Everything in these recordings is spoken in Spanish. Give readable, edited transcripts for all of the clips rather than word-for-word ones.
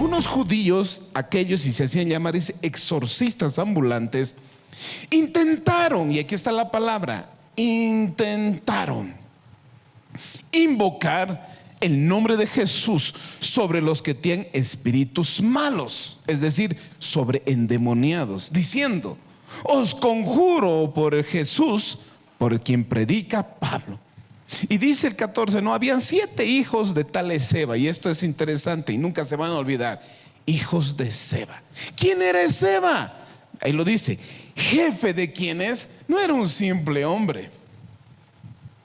algunos judíos, aquellos y se hacían llamar exorcistas ambulantes, intentaron, y aquí está la palabra, intentaron invocar el nombre de Jesús sobre los que tienen espíritus malos, es decir, sobre endemoniados, diciendo: os conjuro por el Jesús por quien predica Pablo. Y dice el 14, no, habían 7 hijos de tal Seba, y esto es interesante y nunca se van a olvidar, hijos de Seba. ¿Quién era Seba? Ahí lo dice, jefe de quienes no era un simple hombre,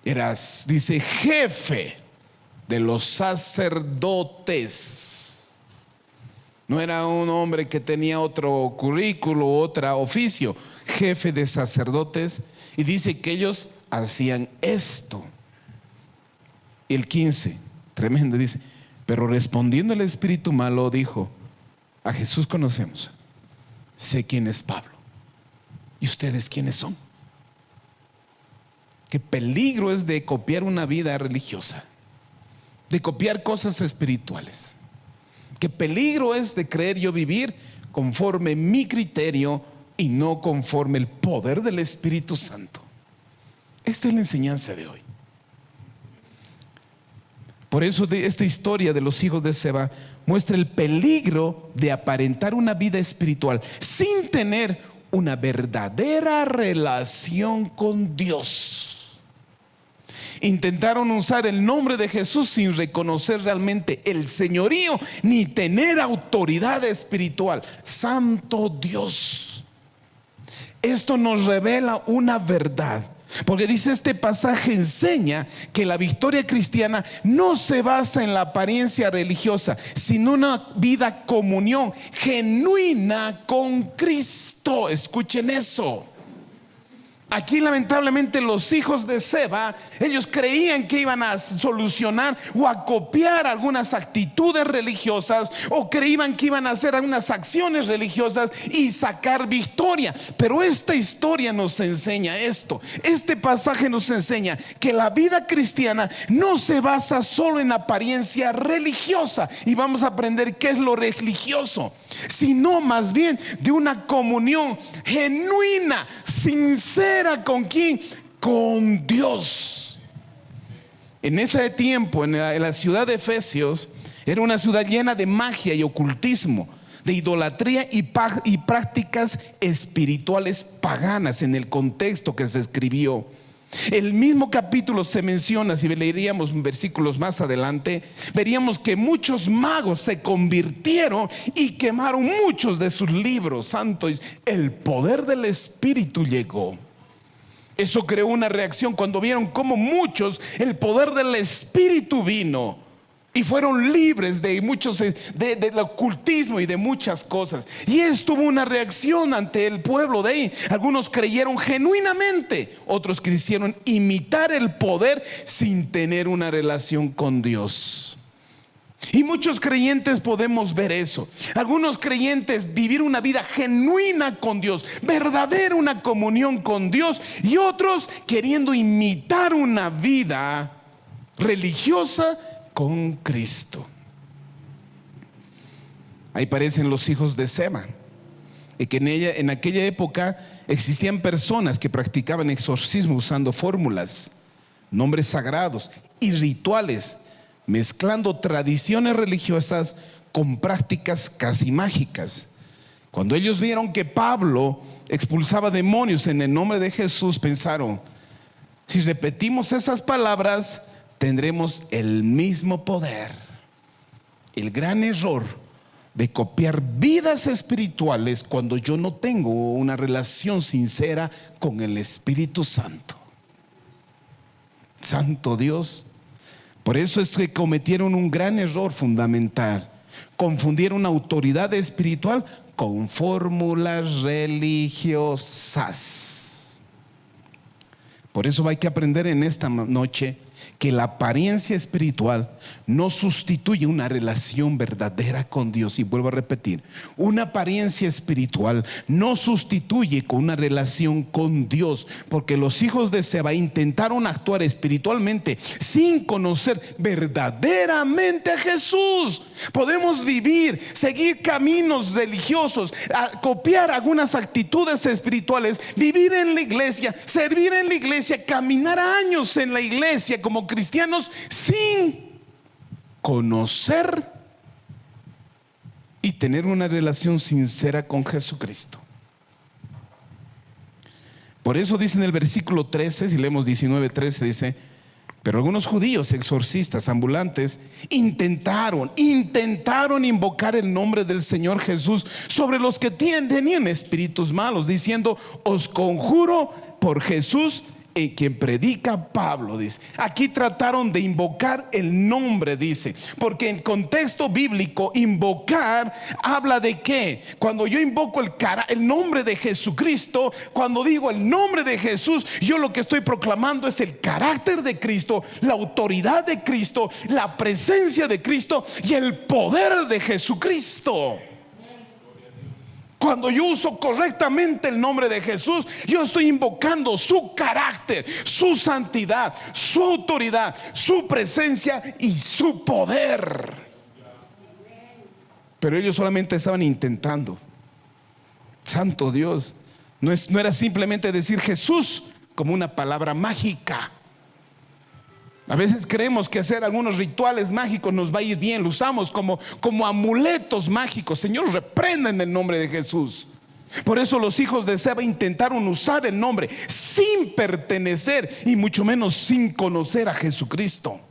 dice, jefe de los sacerdotes. No era un hombre que tenía otro currículo, otro oficio, jefe de sacerdotes. Y dice que ellos hacían esto. Y el 15, tremendo, dice: pero respondiendo el espíritu malo dijo: a Jesús conocemos, sé quién es Pablo, ¿y ustedes quiénes son? Qué peligro es de copiar una vida religiosa, de copiar cosas espirituales. Qué peligro es de creer yo vivir conforme mi criterio y no conforme el poder del Espíritu Santo. Esta es la enseñanza de hoy. Por eso esta historia de los hijos de Seba muestra el peligro de aparentar una vida espiritual sin tener una verdadera relación con Dios. Intentaron usar el nombre de Jesús sin reconocer realmente el señorío ni tener autoridad espiritual. Santo Dios. Esto nos revela una verdad, porque dice este pasaje, enseña que la victoria cristiana no se basa en la apariencia religiosa, sino una vida comunión genuina con Cristo. Escuchen eso. Aquí lamentablemente los hijos de Seba, ellos creían que iban a solucionar o a copiar algunas actitudes religiosas, o creían que iban a hacer algunas acciones religiosas y sacar victoria. Pero esta historia nos enseña esto. Este pasaje nos enseña que la vida cristiana no se basa solo en apariencia religiosa, y vamos a aprender qué es lo religioso, sino más bien de una comunión genuina, sincera. ¿Con quién? Con Dios. En ese tiempo, en la ciudad de Efesios, era una ciudad llena de magia y ocultismo, de idolatría y prácticas espirituales paganas en el contexto que se escribió. El mismo capítulo se menciona, si leeríamos versículos más adelante, veríamos que muchos magos se convirtieron y quemaron muchos de sus libros santos. El poder del Espíritu llegó. Eso creó una reacción cuando vieron cómo muchos, el poder del Espíritu vino y fueron libres de muchos, del ocultismo y de muchas cosas. Y esto hubo una reacción ante el pueblo de ahí. Algunos creyeron genuinamente, otros quisieron imitar el poder sin tener una relación con Dios. Y muchos creyentes podemos ver eso. Algunos creyentes vivir una vida genuina con Dios, verdadera, una comunión con Dios, y otros queriendo imitar una vida religiosa con Cristo. Ahí parecen los hijos de Seba. Y que en aquella época existían personas que practicaban exorcismo usando fórmulas, nombres sagrados y rituales, mezclando tradiciones religiosas con prácticas casi mágicas. Cuando ellos vieron que Pablo expulsaba demonios en el nombre de Jesús, pensaron: si repetimos esas palabras, tendremos el mismo poder. El gran error de copiar vidas espirituales cuando yo no tengo una relación sincera con el Espíritu Santo. Santo Dios. Por eso es que cometieron un gran error fundamental. Confundieron autoridad espiritual con fórmulas religiosas. Por eso hay que aprender en esta noche que la apariencia espiritual no sustituye una relación verdadera con Dios. Y vuelvo a repetir, una apariencia espiritual no sustituye con una relación con Dios, porque los hijos de Seba intentaron actuar espiritualmente sin conocer verdaderamente a Jesús. Podemos vivir, seguir caminos religiosos, copiar algunas actitudes espirituales, vivir en la iglesia, servir en la iglesia, caminar años en la iglesia como cristianos sin conocer y tener una relación sincera con Jesucristo. Por eso dice en el versículo 13, si leemos 19:13, dice: pero algunos judíos, exorcistas, ambulantes, intentaron invocar el nombre del Señor Jesús sobre los que tenían espíritus malos, diciendo: os conjuro por Jesús en quien predica Pablo. Dice, aquí trataron de invocar el nombre, dice, porque en contexto bíblico invocar habla de qué. Cuando yo invoco el nombre de Jesucristo, cuando digo el nombre de Jesús, yo lo que estoy proclamando es el carácter de Cristo, la autoridad de Cristo, la presencia de Cristo y el poder de Jesucristo. Cuando yo uso correctamente el nombre de Jesús, yo estoy invocando su carácter, su santidad, su autoridad, su presencia y su poder. Pero ellos solamente estaban intentando. Santo Dios, no era simplemente decir Jesús como una palabra mágica. A veces creemos que hacer algunos rituales mágicos nos va a ir bien, lo usamos como amuletos mágicos. Señor, reprenda en el nombre de Jesús. Por eso los hijos de Seba intentaron usar el nombre sin pertenecer y mucho menos sin conocer a Jesucristo.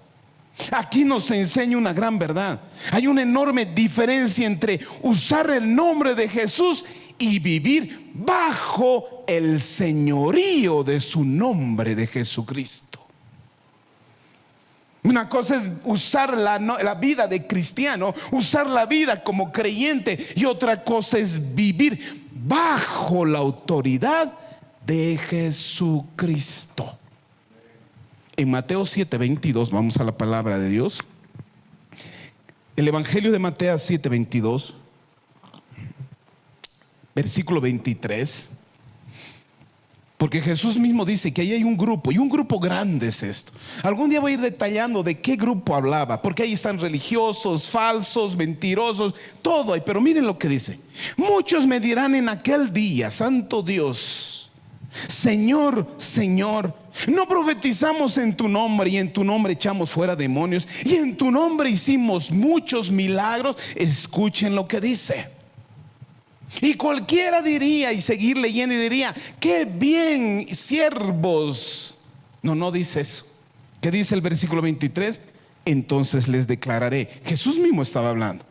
Aquí nos enseña una gran verdad. Hay una enorme diferencia entre usar el nombre de Jesús y vivir bajo el señorío de su nombre de Jesucristo. Una cosa es usar la vida de cristiano, usar la vida como creyente, y otra cosa es vivir bajo la autoridad de Jesucristo. En Mateo 7:22, vamos a la palabra de Dios. El Evangelio de Mateo 7:22, versículo 23. Porque Jesús mismo dice que ahí hay un grupo, y un grupo grande es esto. Algún día voy a ir detallando de qué grupo hablaba, porque ahí están religiosos, falsos, mentirosos, todo hay. Pero miren lo que dice: muchos me dirán en aquel día, santo Dios, Señor, Señor, ¿no profetizamos en tu nombre y en tu nombre echamos fuera demonios y en tu nombre hicimos muchos milagros? Escuchen lo que dice. Y cualquiera diría, y seguir leyendo, y diría: qué bien, siervos. No dice eso. ¿Qué dice el versículo 23? Entonces les declararé. Jesús mismo estaba hablando.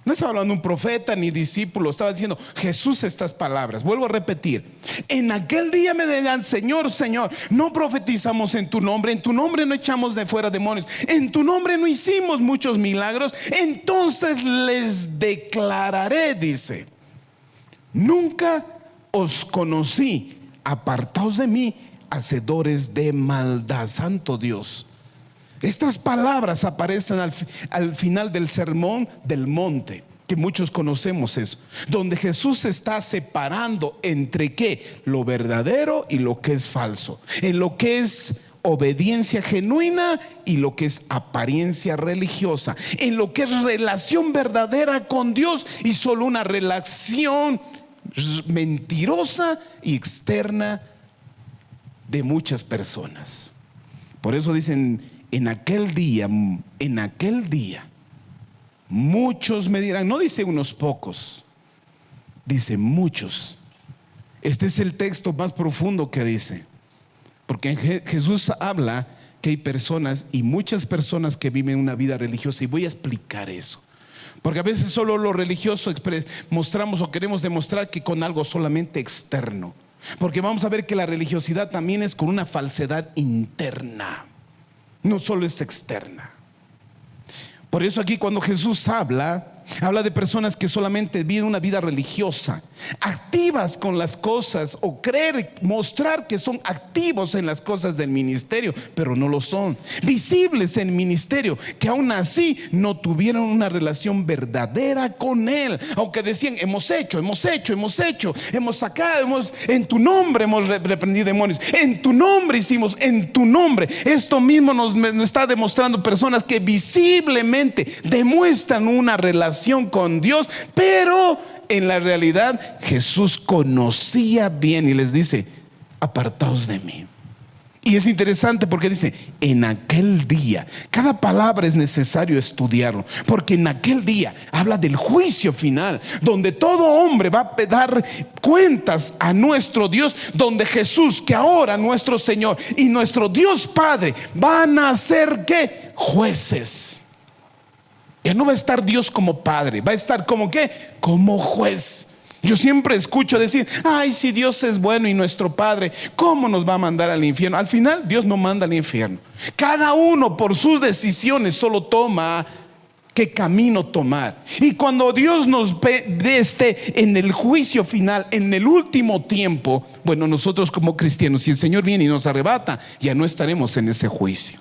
No estaba hablando un profeta ni discípulo, estaba diciendo Jesús estas palabras. Vuelvo a repetir: en aquel día me dirán: Señor, Señor, no profetizamos en tu nombre no echamos de fuera demonios, en tu nombre no hicimos muchos milagros. Entonces les declararé, dice: nunca os conocí, apartaos de mí, hacedores de maldad. Santo Dios. Estas palabras aparecen al final del sermón del monte, que muchos conocemos eso, donde Jesús está separando entre qué, lo verdadero y lo que es falso, en lo que es obediencia genuina y lo que es apariencia religiosa, en lo que es relación verdadera con Dios y solo una relación mentirosa y externa de muchas personas. Por eso dicen: en aquel día muchos me dirán. No dice unos pocos, dice muchos. Este es el texto más profundo que dice, porque Jesús habla que hay personas, y muchas personas, que viven una vida religiosa, y voy a explicar eso. Porque a veces solo lo religioso mostramos o queremos demostrar que con algo solamente externo. Porque vamos a ver que la religiosidad también es con una falsedad interna, no solo es externa. Por eso aquí cuando Jesús habla Habla de personas que solamente viven una vida religiosa, activas con las cosas, o mostrar que son activos en las cosas del ministerio, pero no lo son. Visibles en el ministerio, que aún así no tuvieron una relación verdadera con Él. Aunque decían, hemos sacado, en tu nombre hemos reprendido demonios, en tu nombre hicimos, en tu nombre. Esto mismo nos está demostrando personas que visiblemente demuestran una relación con Dios, pero en la realidad Jesús conocía bien y les dice, apartaos de mí. Y es interesante porque dice, en aquel día. Cada palabra es necesario estudiarlo, porque en aquel día habla del juicio final, donde todo hombre va a dar cuentas a nuestro Dios, donde Jesús, que ahora nuestro Señor y nuestro Dios Padre van a ser ¿qué? Jueces. Ya no va a estar Dios como padre, va a estar como ¿qué? Como juez. Yo siempre escucho decir, ay, si Dios es bueno y nuestro Padre, ¿cómo nos va a mandar al infierno? Al final Dios no manda al infierno. Cada uno por sus decisiones solo toma qué camino tomar. Y cuando Dios nos esté en el juicio final, en el último tiempo, bueno, nosotros como cristianos, si el Señor viene y nos arrebata, ya no estaremos en ese juicio.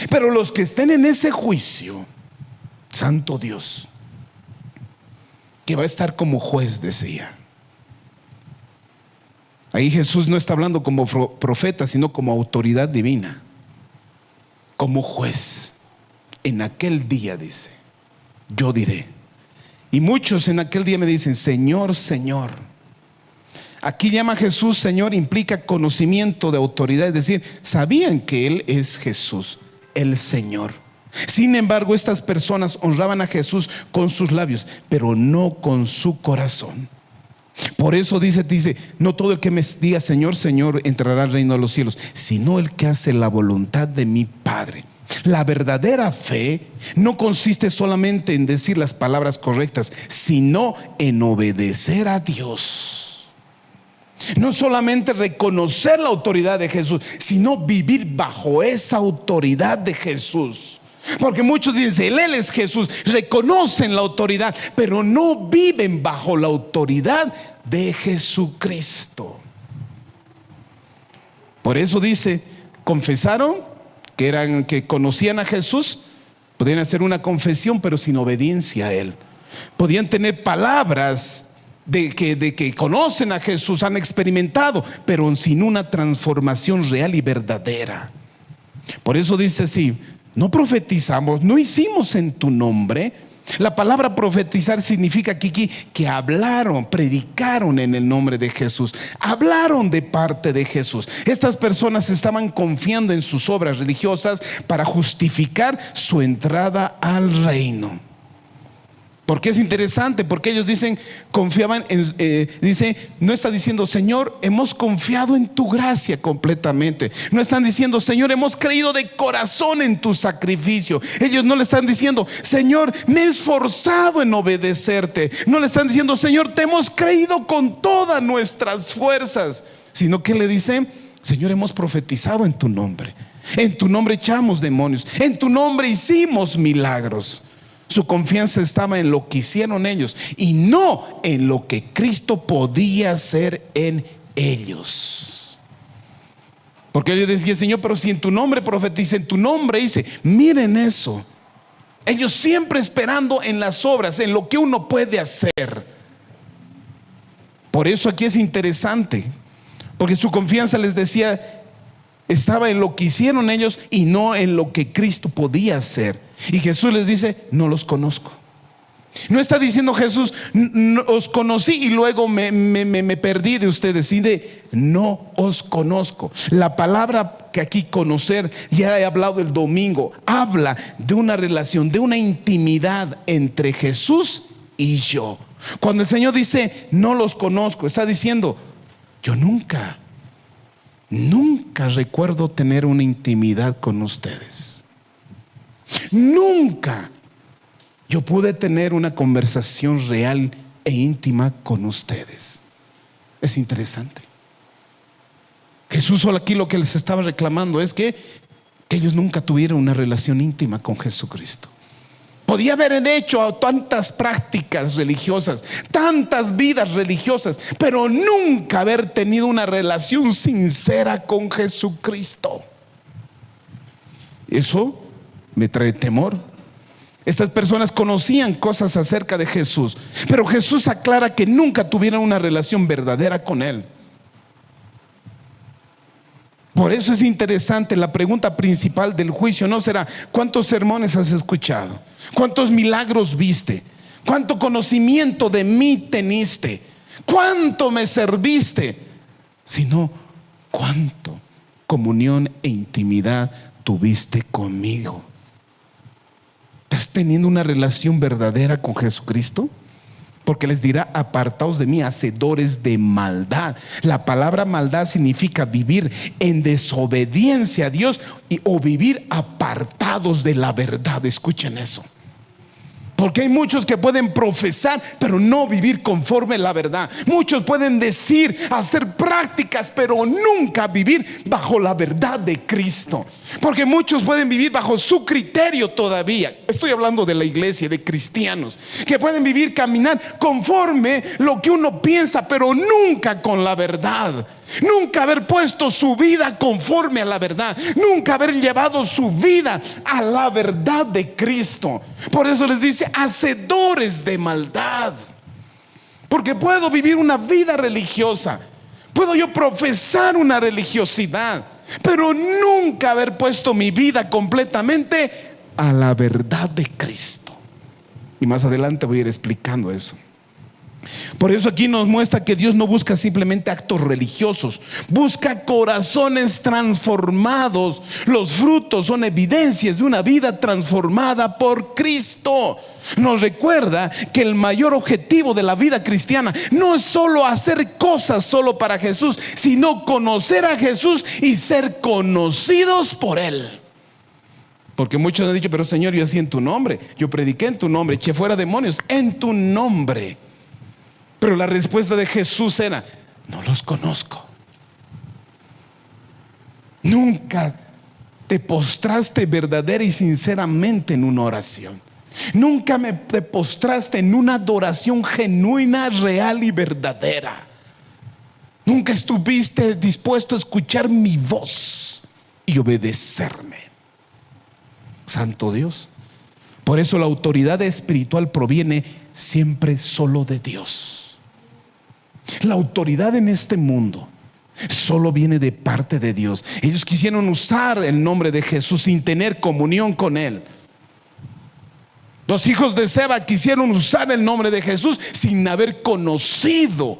Pero los que estén en ese juicio, santo Dios, que va a estar como juez, decía. Ahí Jesús no está hablando como profeta, sino como autoridad divina, como juez. En aquel día, dice, yo diré. Y muchos en aquel día me dicen, Señor, Señor. Aquí llama a Jesús Señor, implica conocimiento de autoridad, es decir, sabían que Él es Jesús, el Señor. Sin embargo, estas personas honraban a Jesús con sus labios, pero no con su corazón. Por eso dice, no todo el que me diga Señor, Señor entrará al reino de los cielos, sino el que hace la voluntad de mi Padre. La verdadera fe no consiste solamente en decir las palabras correctas, sino en obedecer a Dios. No solamente reconocer la autoridad de Jesús, sino vivir bajo esa autoridad de Jesús. Porque muchos dicen, Él es Jesús, reconocen la autoridad, pero no viven bajo la autoridad de Jesucristo. Por eso dice, confesaron que conocían a Jesús, podían hacer una confesión, pero sin obediencia a Él. Podían tener palabras de que conocen a Jesús, han experimentado, pero sin una transformación real y verdadera. Por eso dice así, no profetizamos, no hicimos en tu nombre. La palabra profetizar significa que hablaron, predicaron en el nombre de Jesús, hablaron de parte de Jesús. Estas personas estaban confiando en sus obras religiosas para justificar su entrada al reino. Porque es interesante, porque ellos dicen, confiaban en, no está diciendo Señor, hemos confiado en tu gracia completamente. No están diciendo Señor, hemos creído de corazón en tu sacrificio. Ellos no le están diciendo Señor, me he esforzado en obedecerte. No le están diciendo Señor, te hemos creído con todas nuestras fuerzas. Sino que le dicen Señor, hemos profetizado en tu nombre. En tu nombre echamos demonios. En tu nombre hicimos milagros. Su confianza estaba en lo que hicieron ellos y no en lo que Cristo podía hacer en ellos. Porque ellos decían, Señor, pero si en tu nombre profetiza, en tu nombre hice. Miren eso. Ellos siempre esperando en las obras, en lo que uno puede hacer. Por eso aquí es interesante, porque su confianza, les decía, estaba en lo que hicieron ellos y no en lo que Cristo podía hacer. Y Jesús les dice, no los conozco. No está diciendo Jesús, os conocí y luego me perdí de ustedes. Dice, no os conozco. La palabra que aquí conocer, ya he hablado el domingo, habla de una relación, de una intimidad entre Jesús y yo. Cuando el Señor dice, no los conozco, está diciendo, yo nunca recuerdo tener una intimidad con ustedes. Nunca yo pude tener una conversación real e íntima con ustedes. Es interesante. Jesús solo aquí lo que les estaba reclamando es que ellos nunca tuvieron una relación íntima con Jesucristo. Podía haber hecho tantas prácticas religiosas, tantas vidas religiosas, pero nunca haber tenido una relación sincera con Jesucristo. Eso me trae temor. Estas personas conocían cosas acerca de Jesús, pero Jesús aclara que nunca tuvieron una relación verdadera con Él. Por eso es interesante, la pregunta principal del juicio no será ¿cuántos sermones has escuchado? ¿Cuántos milagros viste? ¿Cuánto conocimiento de mí teniste? ¿Cuánto me serviste? Sino ¿cuánto comunión e intimidad tuviste conmigo? ¿Estás teniendo una relación verdadera con Jesucristo? Porque les dirá: apartaos de mí, hacedores de maldad. La palabra maldad significa vivir en desobediencia a Dios o vivir apartados de la verdad. Escuchen eso. Porque hay muchos que pueden profesar, pero no vivir conforme a la verdad. Muchos pueden decir, hacer prácticas, pero nunca vivir bajo la verdad de Cristo. Porque muchos pueden vivir bajo su criterio todavía. Estoy hablando de la iglesia, de cristianos, que pueden vivir, caminar conforme lo que uno piensa, pero nunca con la verdad. Nunca haber puesto su vida conforme a la verdad. Nunca haber llevado su vida a la verdad de Cristo. Por eso les dice: hacedores de maldad. Porque puedo vivir una vida religiosa, puedo yo profesar una religiosidad, pero nunca haber puesto mi vida completamente a la verdad de Cristo. Y más adelante voy a ir explicando eso. Por eso aquí nos muestra que Dios no busca simplemente actos religiosos, busca corazones transformados. Los frutos son evidencias de una vida transformada por Cristo. Nos recuerda que el mayor objetivo de la vida cristiana no es solo hacer cosas solo para Jesús, sino conocer a Jesús y ser conocidos por Él. Porque muchos han dicho: pero Señor, yo hacía en tu nombre, yo prediqué en tu nombre, eché fuera demonios en tu nombre. Pero la respuesta de Jesús era: no los conozco. Nunca te postraste verdadera y sinceramente en una oración. Nunca te postraste en una adoración genuina, real y verdadera. Nunca estuviste dispuesto a escuchar mi voz y obedecerme. Santo Dios. Por eso la autoridad espiritual proviene siempre solo de Dios. La autoridad en este mundo solo viene de parte de Dios. Ellos quisieron usar el nombre de Jesús sin tener comunión con Él. Los hijos de Seba quisieron usar el nombre de Jesús sin haber conocido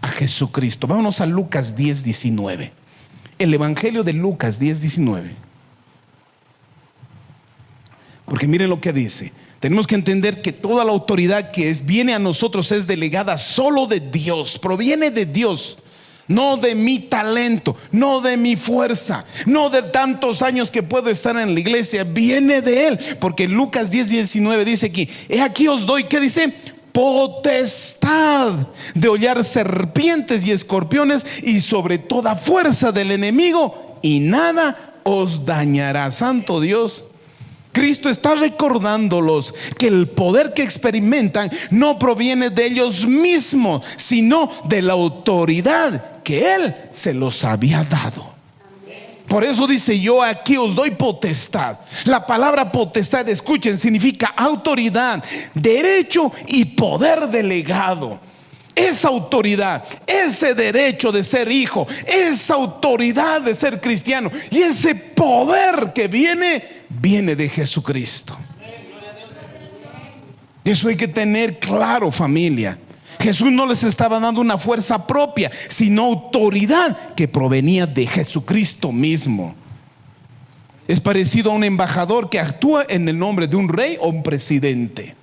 a Jesucristo. Vámonos a Lucas 10:19. El Evangelio de Lucas 10:19. Porque miren lo que dice. Tenemos que entender que toda la autoridad que viene a nosotros es delegada solo de Dios, proviene de Dios, no de mi talento, no de mi fuerza, no de tantos años que puedo estar en la iglesia, viene de Él. Porque Lucas 10:19 dice aquí: he aquí os doy, ¿qué dice? Potestad de hollar serpientes y escorpiones y sobre toda fuerza del enemigo, y nada os dañará. Santo Dios. Cristo está recordándolos que el poder que experimentan no proviene de ellos mismos, sino de la autoridad que Él se los había dado. Por eso dice: yo aquí os doy potestad. La palabra potestad, escuchen, significa autoridad, derecho y poder delegado. Esa autoridad, ese derecho de ser hijo, esa autoridad de ser cristiano y ese poder que viene de Jesucristo. Eso hay que tener claro, familia. Jesús no les estaba dando una fuerza propia, sino autoridad que provenía de Jesucristo mismo. Es parecido a un embajador que actúa en el nombre de un rey o un presidente.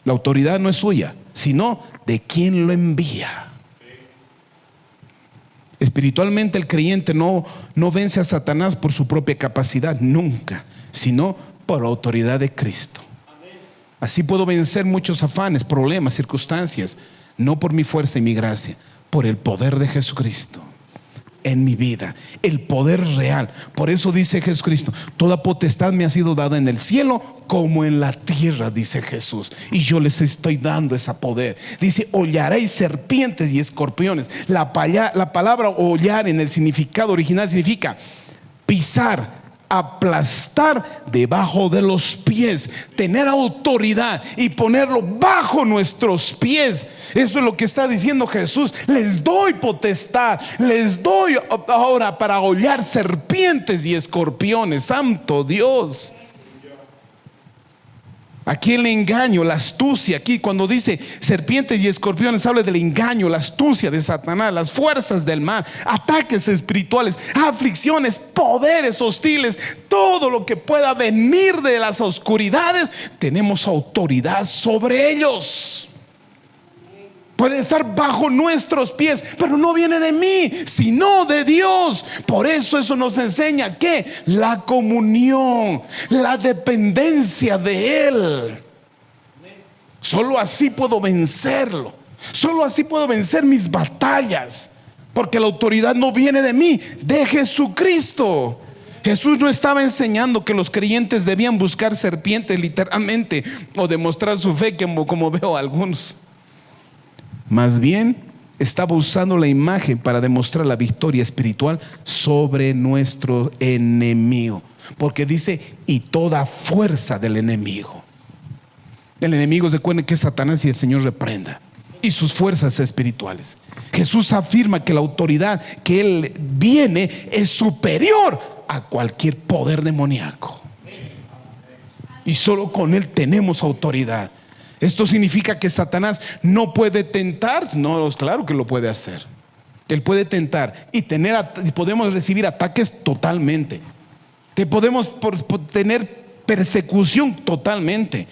La autoridad no es suya, sino de quien lo envía. Espiritualmente el creyente no vence a Satanás por su propia capacidad, nunca, sino por la autoridad de Cristo. Así puedo vencer muchos afanes, problemas, circunstancias, no por mi fuerza y mi gracia, por el poder de Jesucristo. en mi vida, el poder real. Por eso dice Jesucristo: toda potestad me ha sido dada en el cielo como en la tierra, dice Jesús, y yo les estoy dando ese poder. Dice: hollaréis serpientes y escorpiones. La palabra hollar en el significado original significa pisar, aplastar debajo de los pies, tener autoridad y ponerlo bajo nuestros pies. Eso es lo que está diciendo Jesús: les doy potestad, les doy ahora para hollar serpientes y escorpiones. Santo Dios. Aquí el engaño, la astucia, aquí cuando dice serpientes y escorpiones, habla del engaño, la astucia de Satanás, las fuerzas del mal, ataques espirituales, aflicciones, poderes hostiles, todo lo que pueda venir de las oscuridades, tenemos autoridad sobre ellos. Puede estar bajo nuestros pies, pero no viene de mí, sino de Dios. Por eso nos enseña que la comunión, la dependencia de Él. Solo así puedo vencerlo. Solo así puedo vencer mis batallas, porque la autoridad no viene de mí, de Jesucristo. Jesús no estaba enseñando que los creyentes debían buscar serpientes literalmente o demostrar su fe como veo a algunos. Más bien estaba usando la imagen para demostrar la victoria espiritual sobre nuestro enemigo, porque dice: y toda fuerza del enemigo. El enemigo, recuerden que es Satanás, y el Señor reprenda, y sus fuerzas espirituales. Jesús afirma que la autoridad que Él viene es superior a cualquier poder demoníaco, y solo con Él tenemos autoridad. Esto significa que Satanás no puede tentar. No, claro que lo puede hacer. Él puede tentar y podemos recibir ataques totalmente. Podemos tener persecución totalmente.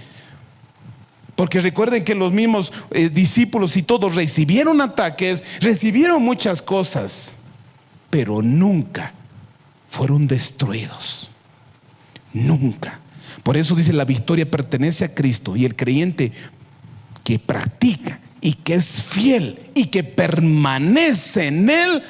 Porque recuerden que los mismos discípulos y todos recibieron ataques, recibieron muchas cosas, pero nunca fueron destruidos. Nunca. Por eso dice: la victoria pertenece a Cristo, y el creyente que practica y que es fiel y que permanece en Él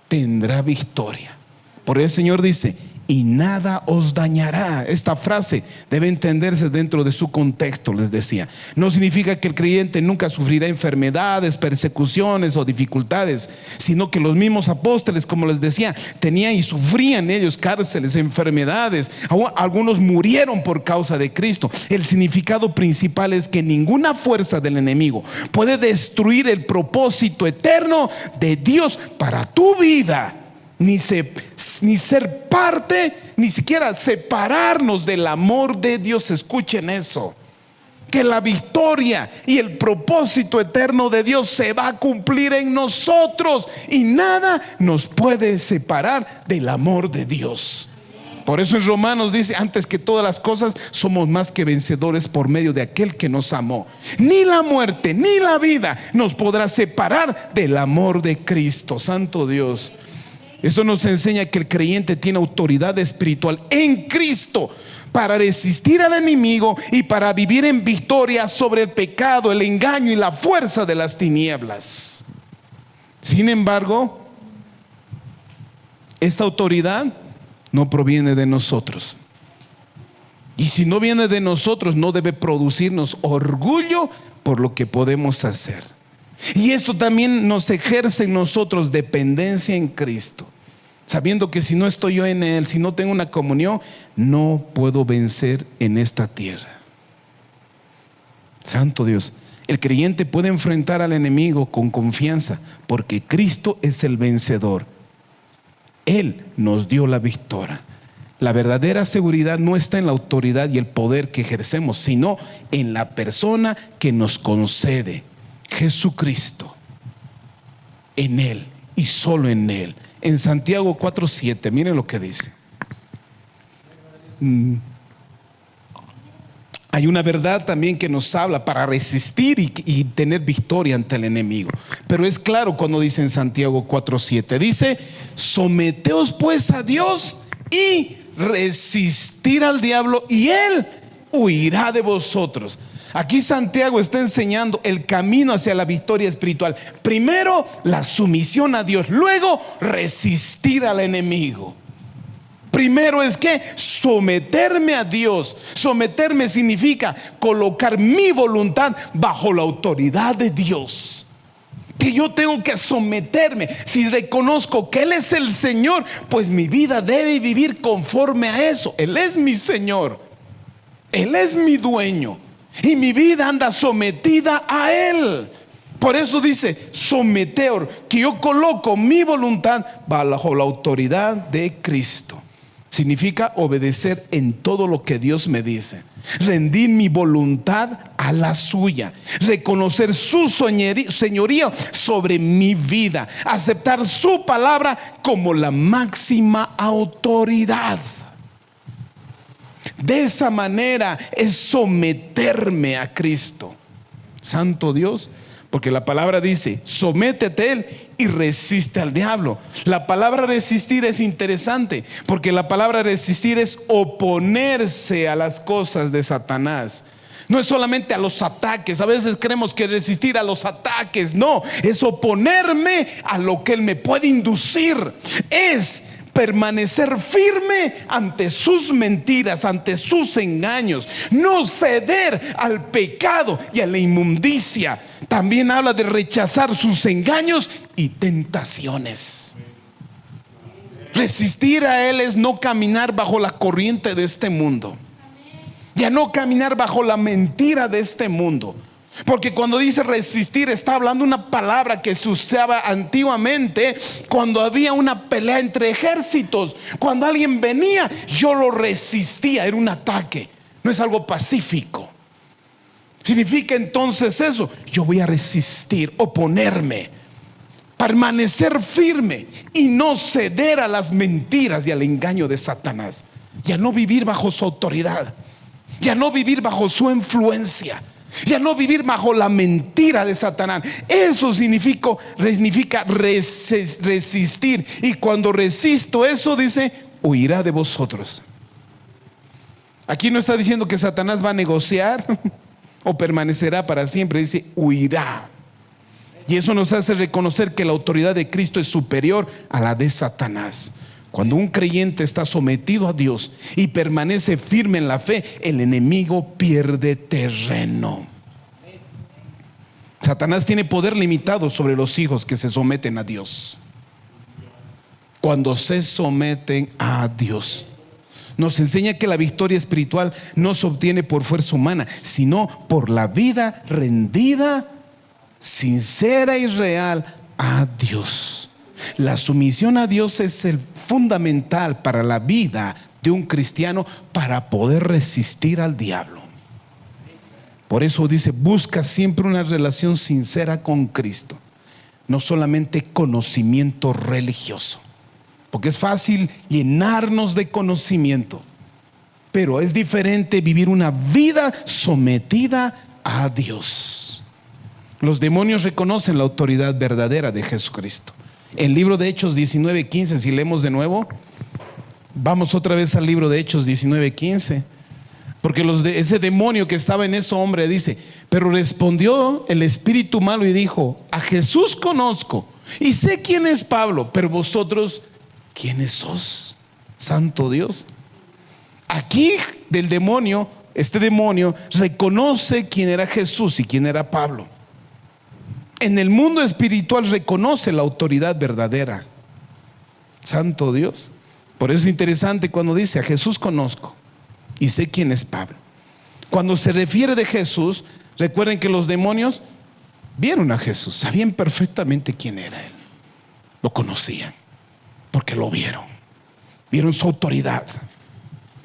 tendrá victoria. Por eso el Señor dice: y nada os dañará. Esta frase debe entenderse dentro de su contexto. Les decía, no significa que el creyente nunca sufrirá enfermedades, persecuciones o dificultades, sino que los mismos apóstoles, como les decía, tenían y sufrían ellos cárceles, enfermedades. Algunos murieron por causa de Cristo. El significado principal es que ninguna fuerza del enemigo puede destruir el propósito eterno de Dios para tu vida, ni ser parte, ni siquiera separarnos del amor de Dios. Escuchen eso: que la victoria y el propósito eterno de Dios se va a cumplir en nosotros, y nada nos puede separar del amor de Dios. Por eso en Romanos dice: antes que todas las cosas somos más que vencedores por medio de aquel que nos amó. Ni la muerte ni la vida nos podrá separar del amor de Cristo. Santo Dios. Esto nos enseña que el creyente tiene autoridad espiritual en Cristo para resistir al enemigo y para vivir en victoria sobre el pecado, el engaño y la fuerza de las tinieblas. Sin embargo, esta autoridad no proviene de nosotros. Y si no viene de nosotros, no debe producirnos orgullo por lo que podemos hacer. Y esto también nos ejerce en nosotros dependencia en Cristo, sabiendo que si no estoy yo en Él, si no tengo una comunión, no puedo vencer en esta tierra. Santo Dios. El creyente puede enfrentar al enemigo con confianza, porque Cristo es el vencedor. Él nos dio la victoria. La verdadera seguridad no está en la autoridad y el poder que ejercemos, sino en la persona que nos concede: Jesucristo. En Él y solo en Él. En Santiago 4:7, miren lo que dice. Hay una verdad también que nos habla para resistir y tener victoria ante el enemigo. Pero es claro cuando dice en Santiago 4:7, dice: someteos pues a Dios y resistir al diablo, y Él huirá de vosotros. Aquí Santiago está enseñando el camino hacia la victoria espiritual. Primero, la sumisión a Dios. Luego, resistir al enemigo. Primero es que someterme a Dios. Someterme significa colocar mi voluntad bajo la autoridad de Dios. Que yo tengo que someterme. Si reconozco que Él es el Señor, pues mi vida debe vivir conforme a eso. Él es mi Señor, Él es mi dueño, y mi vida anda sometida a Él. Por eso dice someter, que yo coloco mi voluntad bajo la autoridad de Cristo. Significa obedecer en todo lo que Dios me dice, rendir mi voluntad a la suya, reconocer su señorío sobre mi vida, aceptar su palabra como la máxima autoridad. De esa manera es someterme a Cristo. Santo Dios, porque la palabra dice: sométete a Él y resiste al diablo. La palabra resistir es interesante, porque la palabra resistir es oponerse a las cosas de Satanás. No es solamente a los ataques. A veces creemos que resistir a los ataques, no, es oponerme a lo que Él me puede inducir. Es permanecer firme ante sus mentiras, ante sus engaños, no ceder al pecado y a la inmundicia. También habla de rechazar sus engaños y tentaciones. Resistir a Él es no caminar bajo la corriente de este mundo, ya no caminar bajo la mentira de este mundo. Porque cuando dice resistir, está hablando una palabra que se usaba antiguamente cuando había una pelea entre ejércitos. Cuando alguien venía, yo lo resistía, era un ataque, no es algo pacífico. Significa entonces eso: yo voy a resistir, oponerme, permanecer firme y no ceder a las mentiras y al engaño de Satanás. Ya no vivir bajo su autoridad, ya no vivir bajo su influencia, ya no vivir bajo la mentira de Satanás. Eso significa resistir. Y cuando resisto eso, dice: huirá de vosotros. Aquí no está diciendo que Satanás va a negociar o permanecerá para siempre. Dice: huirá. Y eso nos hace reconocer que la autoridad de Cristo es superior a la de Satanás. Cuando un creyente está sometido a Dios y permanece firme en la fe, el enemigo pierde terreno. Satanás tiene poder limitado sobre los hijos que se someten a Dios. Cuando se someten a Dios, nos enseña que la victoria espiritual no se obtiene por fuerza humana, sino por la vida rendida, sincera y real a Dios. La sumisión a Dios es el fundamental para la vida de un cristiano, para poder resistir al diablo. Por eso dice: busca siempre una relación sincera con Cristo, no solamente conocimiento religioso, porque es fácil llenarnos de conocimiento, pero es diferente vivir una vida sometida a Dios. Los demonios reconocen la autoridad verdadera de Jesucristo. El libro de Hechos 19:15, si leemos de nuevo, vamos otra vez al libro de Hechos 19:15. Porque ese demonio que estaba en ese hombre dice: pero respondió el espíritu malo y dijo: a Jesús conozco y sé quién es Pablo, pero vosotros, ¿quiénes sos? Santo Dios. Aquí del demonio, este demonio reconoce quién era Jesús y quién era Pablo. En el mundo espiritual reconoce la autoridad verdadera. Santo Dios. Por eso es interesante cuando dice: a Jesús conozco y sé quién es Pablo. Cuando se refiere de Jesús, recuerden que los demonios vieron a Jesús, sabían perfectamente quién era Él. Lo conocían porque lo vieron su autoridad.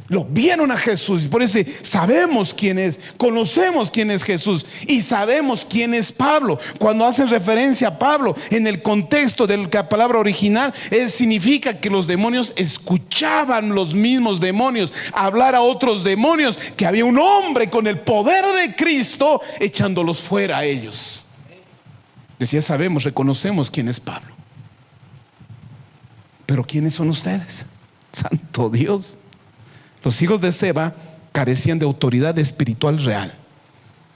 Lo vieron a Jesús, y por eso sabemos quién es, conocemos quién es Jesús y sabemos quién es Pablo. Cuando hacen referencia a Pablo en el contexto de la palabra original, significa que los demonios escuchaban, los mismos demonios, hablar a otros demonios, que había un hombre con el poder de Cristo echándolos fuera a ellos. Decía: sabemos, reconocemos quién es Pablo. Pero ¿quiénes son ustedes? Santo Dios. Los hijos de Seba carecían de autoridad espiritual real.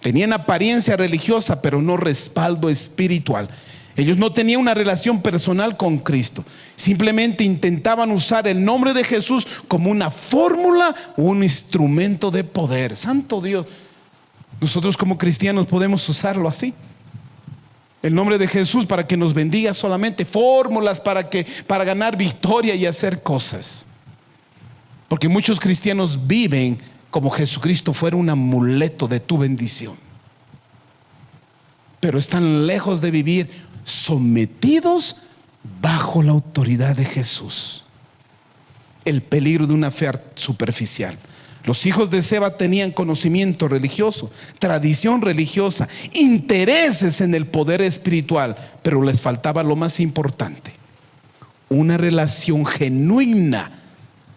Tenían apariencia religiosa, pero no respaldo espiritual. Ellos no tenían una relación personal con Cristo. Simplemente intentaban usar el nombre de Jesús como una fórmula o un instrumento de poder. Santo Dios, nosotros como cristianos podemos usarlo así. El nombre de Jesús para que nos bendiga solamente, fórmulas para ganar victoria y hacer cosas. Porque muchos cristianos viven como Jesucristo fuera un amuleto de tu bendición, pero están lejos de vivir sometidos bajo la autoridad de Jesús. El peligro de una fe superficial. Los hijos de Seba tenían conocimiento religioso, tradición religiosa, intereses en el poder espiritual, pero les faltaba lo más importante: una relación genuina,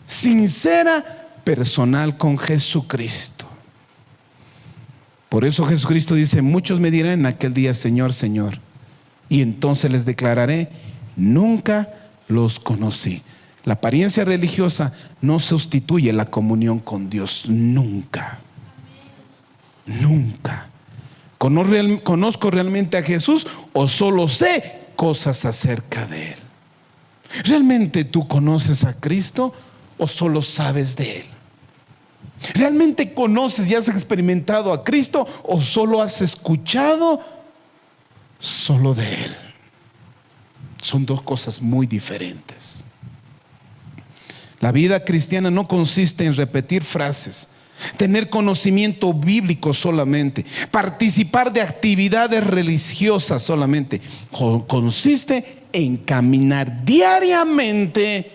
sincera, personal con Jesucristo. Por eso Jesucristo dice: muchos me dirán en aquel día, Señor, Señor, y entonces les declararé: nunca los conocí. La apariencia religiosa no sustituye la comunión con Dios. Nunca. Nunca. ¿Conozco realmente a Jesús o solo sé cosas acerca de Él? ¿Realmente tú conoces a Cristo o solo sabes de Él? ¿Realmente conoces y has experimentado a Cristo o solo has escuchado solo de Él? Son dos cosas muy diferentes. La vida cristiana no consiste en repetir frases, tener conocimiento bíblico solamente, participar de actividades religiosas solamente. Consiste en caminar diariamente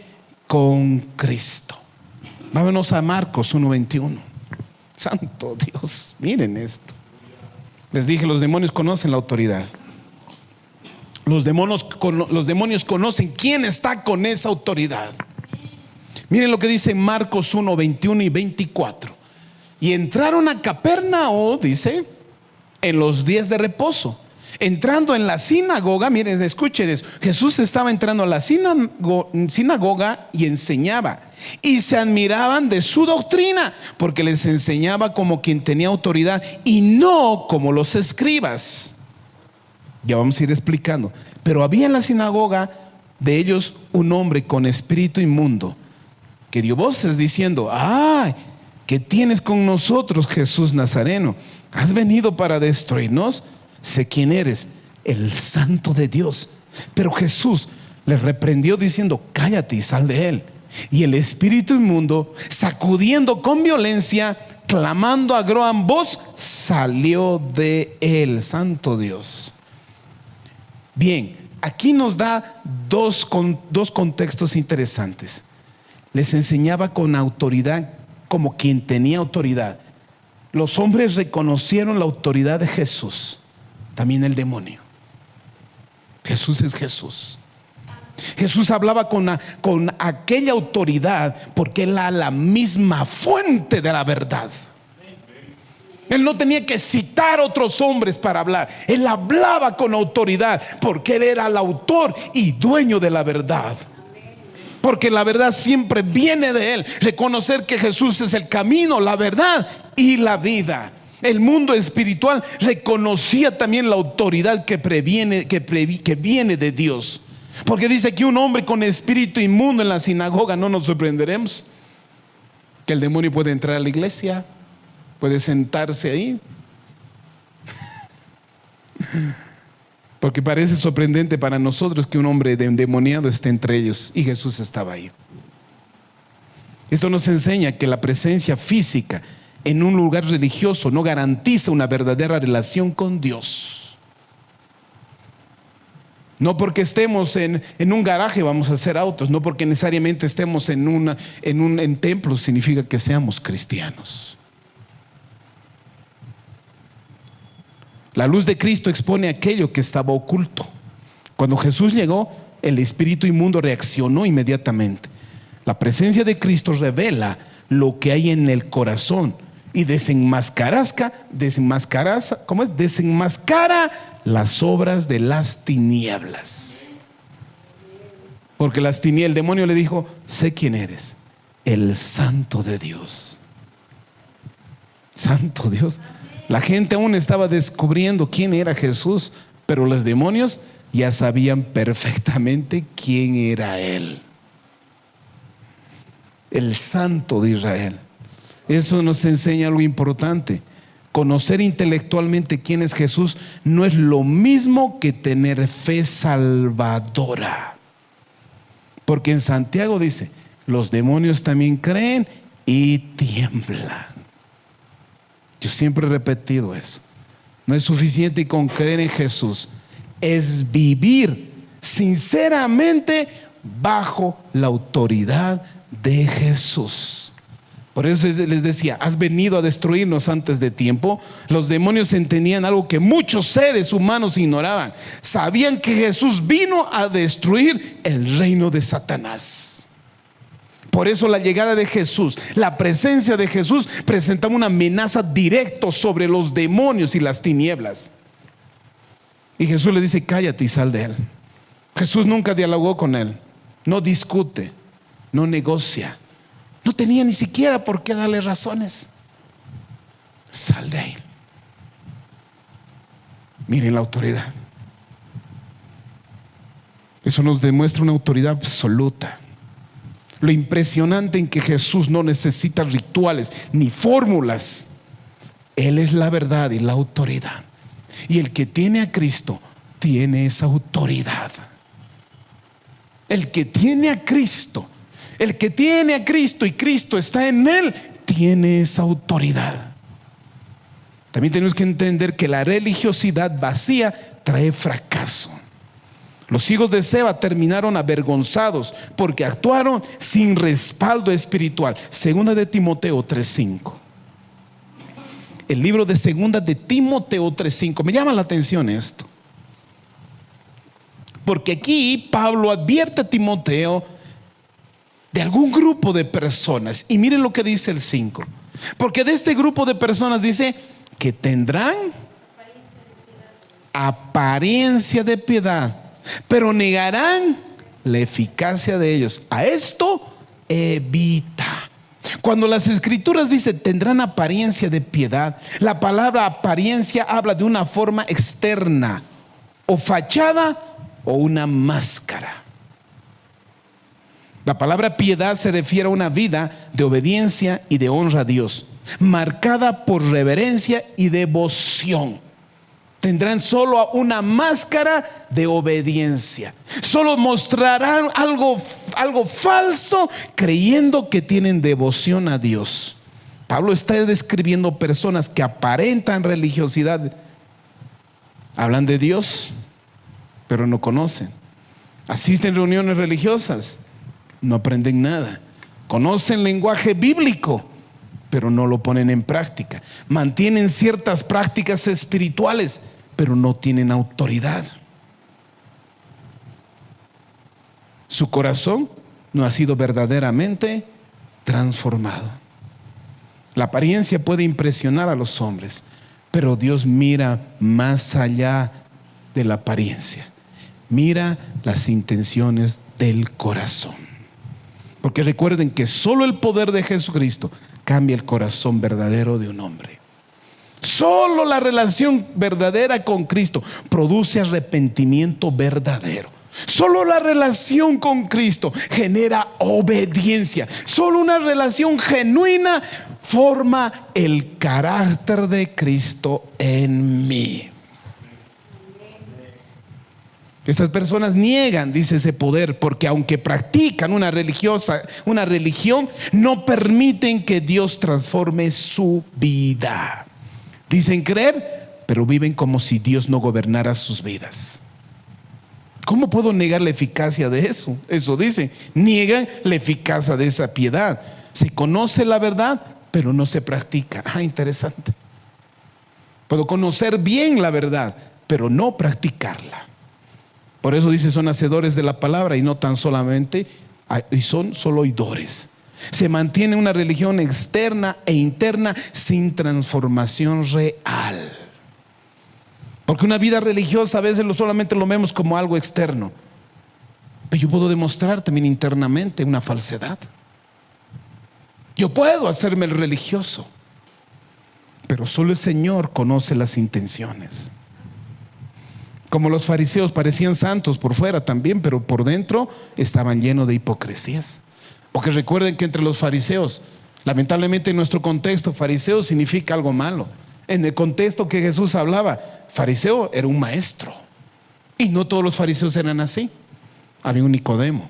con Cristo. Vámonos a Marcos 1:21. Santo Dios, miren esto. Les dije, los demonios conocen la autoridad. Los demonios conocen quién está con esa autoridad. Miren lo que dice Marcos 1:21 y 24. Y entraron a Capernaum, dice, en los días de reposo. Entrando en la sinagoga, miren, escuchen eso. Jesús estaba entrando a la sinagoga y enseñaba. Y se admiraban de su doctrina, porque les enseñaba como quien tenía autoridad y no como los escribas. Ya vamos a ir explicando. Pero había en la sinagoga de ellos un hombre con espíritu inmundo, que dio voces diciendo: ¡ay! ¿Qué tienes con nosotros, Jesús Nazareno? ¿Has venido para destruirnos? Sé quién eres, el Santo de Dios. Pero Jesús les reprendió diciendo: cállate y sal de él. Y el espíritu inmundo, sacudiendo con violencia, clamando a gran voz, salió de él. Santo Dios. Bien, aquí nos da dos contextos interesantes. Les enseñaba con autoridad, como quien tenía autoridad. Los hombres reconocieron la autoridad de Jesús, también el demonio. Jesús es Jesús. Jesús hablaba con aquella autoridad porque Él era la misma fuente de la verdad. Él no tenía que citar a otros hombres para hablar. Él hablaba con autoridad porque Él era el autor y dueño de la verdad. Porque la verdad siempre viene de Él. Reconocer que Jesús es el camino, la verdad y la vida. El mundo espiritual reconocía también la autoridad que viene de Dios. Porque dice que un hombre con espíritu inmundo en la sinagoga, no nos sorprenderemos que el demonio puede entrar a la iglesia, puede sentarse ahí. Porque parece sorprendente para nosotros que un hombre endemoniado esté entre ellos, y Jesús estaba ahí. Esto nos enseña que la presencia física en un lugar religioso no garantiza una verdadera relación con Dios. No porque estemos en un garaje vamos a hacer autos. No porque necesariamente estemos en templos significa que seamos cristianos. La luz de Cristo expone aquello que estaba oculto. Cuando Jesús llegó, el espíritu inmundo reaccionó inmediatamente. La presencia de Cristo revela lo que hay en el corazón y desenmascara las obras de las tinieblas. Porque el demonio le dijo: sé quién eres, el Santo de Dios. Santo Dios. La gente aún estaba descubriendo quién era Jesús, pero los demonios ya sabían perfectamente quién era Él. El Santo de Israel. Eso nos enseña algo importante. Conocer intelectualmente quién es Jesús no es lo mismo que tener fe salvadora. Porque en Santiago dice, los demonios también creen y tiemblan. Yo siempre he repetido eso. No es suficiente con creer en Jesús, es vivir sinceramente bajo la autoridad de Jesús. Por eso les decía, has venido a destruirnos antes de tiempo. Los demonios entendían algo que muchos seres humanos ignoraban. Sabían que Jesús vino a destruir el reino de Satanás. Por eso la llegada de Jesús, la presencia de Jesús presentaba una amenaza directa sobre los demonios y las tinieblas. Y Jesús le dice, cállate y sal de él. Jesús nunca dialogó con él, no discute, no negocia. No tenía ni siquiera por qué darle razones. Sal de ahí. Miren la autoridad. Eso nos demuestra una autoridad absoluta. Lo impresionante en que Jesús no necesita rituales ni fórmulas. Él es la verdad y la autoridad. Y el que tiene a Cristo tiene esa autoridad. El que tiene a Cristo, el que tiene a Cristo y Cristo está en él, tiene esa autoridad. También tenemos que entender que la religiosidad vacía trae fracaso. Los hijos de Seba terminaron avergonzados porque actuaron sin respaldo espiritual. Segunda de Timoteo 3:5. El libro de Segunda de Timoteo 3:5. Me llama la atención esto, porque aquí Pablo advierte a Timoteo de algún grupo de personas. Y miren lo que dice el 5. Porque de este grupo de personas dice que tendrán apariencia de piedad, pero negarán la eficacia de ellos. A esto evita. Cuando las escrituras dicen tendrán apariencia de piedad, la palabra apariencia habla de una forma externa, o fachada, o una máscara. La palabra piedad se refiere a una vida de obediencia y de honra a Dios, marcada por reverencia y devoción. Tendrán solo una máscara de obediencia. Solo mostrarán algo falso creyendo que tienen devoción a Dios. Pablo está describiendo personas que aparentan religiosidad. Hablan de Dios, pero no conocen. Asisten a reuniones religiosas, no aprenden nada. Conocen lenguaje bíblico, pero no lo ponen en práctica. Mantienen ciertas prácticas espirituales, pero no tienen autoridad. Su corazón no ha sido verdaderamente transformado. La apariencia puede impresionar a los hombres, pero Dios mira más allá de la apariencia. Mira las intenciones del corazón. Porque recuerden que solo el poder de Jesucristo cambia el corazón verdadero de un hombre. Solo la relación verdadera con Cristo produce arrepentimiento verdadero. Solo la relación con Cristo genera obediencia. Solo una relación genuina forma el carácter de Cristo en mí. Estas personas niegan, dice, ese poder, porque aunque practican una religión, no permiten que Dios transforme su vida. Dicen creer, pero viven como si Dios no gobernara sus vidas. ¿Cómo puedo negar la eficacia de eso? Eso dice, niegan la eficacia de esa piedad. Se conoce la verdad, pero no se practica. Interesante. Puedo conocer bien la verdad, pero no practicarla. Por eso dice, son hacedores de la palabra y no tan solamente, y son solo oidores. Se mantiene una religión externa e interna sin transformación real. Porque una vida religiosa a veces solamente lo vemos como algo externo, pero yo puedo demostrar también internamente una falsedad. Yo puedo hacerme el religioso, pero solo el Señor conoce las intenciones. Como los fariseos parecían santos por fuera también, pero por dentro estaban llenos de hipocresías. Porque recuerden que entre los fariseos, lamentablemente en nuestro contexto, fariseo significa algo malo. En el contexto que Jesús hablaba, fariseo era un maestro. Y no todos los fariseos eran así. Había un Nicodemo,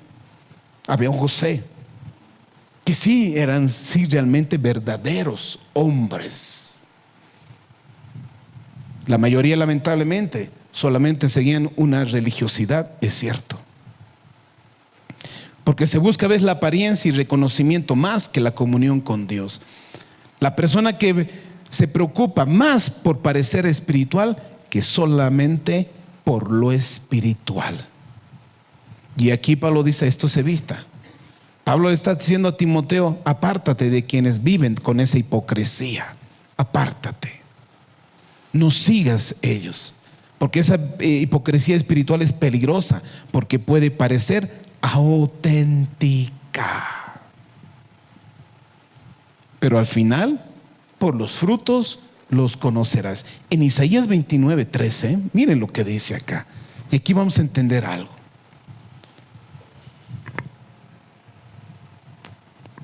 había un José, que sí eran realmente verdaderos hombres. La mayoría, lamentablemente, solamente seguían una religiosidad, es cierto. Porque se busca a veces la apariencia y reconocimiento más que la comunión con Dios. La persona que se preocupa más por parecer espiritual que solamente por lo espiritual. Y aquí Pablo dice: esto se vista. Pablo le está diciendo a Timoteo: apártate de quienes viven con esa hipocresía. Apártate. No sigas ellos. Porque esa hipocresía espiritual es peligrosa, porque puede parecer auténtica. Pero al final, por los frutos los conocerás. En Isaías 29:13, miren lo que dice acá. Y aquí vamos a entender algo.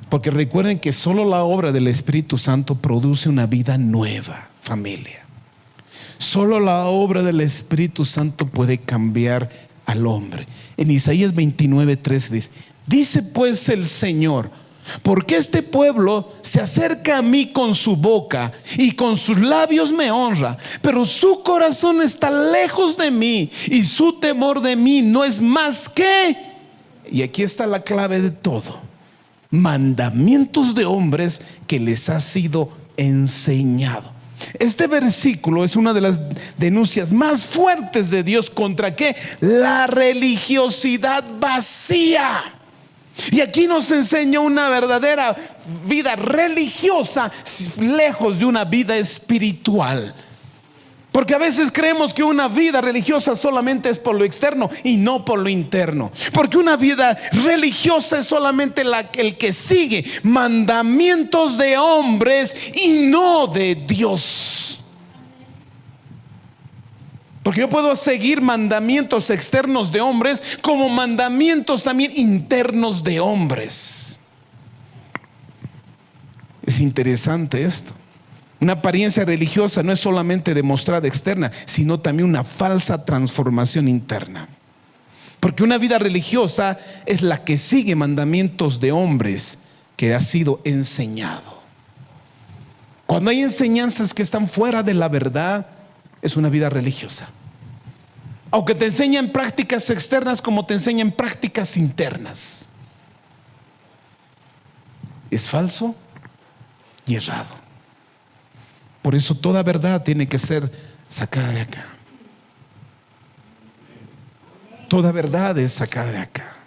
Porque recuerden que solo la obra del Espíritu Santo produce una vida nueva, familia. Solo la obra del Espíritu Santo puede cambiar al hombre. En Isaías 29:13 dice pues el Señor: porque este pueblo se acerca a mí con su boca y con sus labios me honra, pero su corazón está lejos de mí y su temor de mí no es más que, y aquí está la clave de todo, mandamientos de hombres que les ha sido enseñado. Este versículo es una de las denuncias más fuertes de Dios contra ¿qué? La religiosidad vacía. Y aquí nos enseña una verdadera vida religiosa lejos de una vida espiritual. Porque a veces creemos que una vida religiosa solamente es por lo externo y no por lo interno. Porque una vida religiosa es solamente el que sigue mandamientos de hombres y no de Dios. Porque yo puedo seguir mandamientos externos de hombres como mandamientos también internos de hombres. Es interesante esto. Una apariencia religiosa no es solamente demostrada externa, sino también una falsa transformación interna. Porque una vida religiosa es la que sigue mandamientos de hombres que ha sido enseñado. Cuando hay enseñanzas que están fuera de la verdad, es una vida religiosa. Aunque te enseñan prácticas externas como te enseñan prácticas internas. Es falso y errado. Por eso toda verdad tiene que ser sacada de acá. Toda verdad es sacada de acá.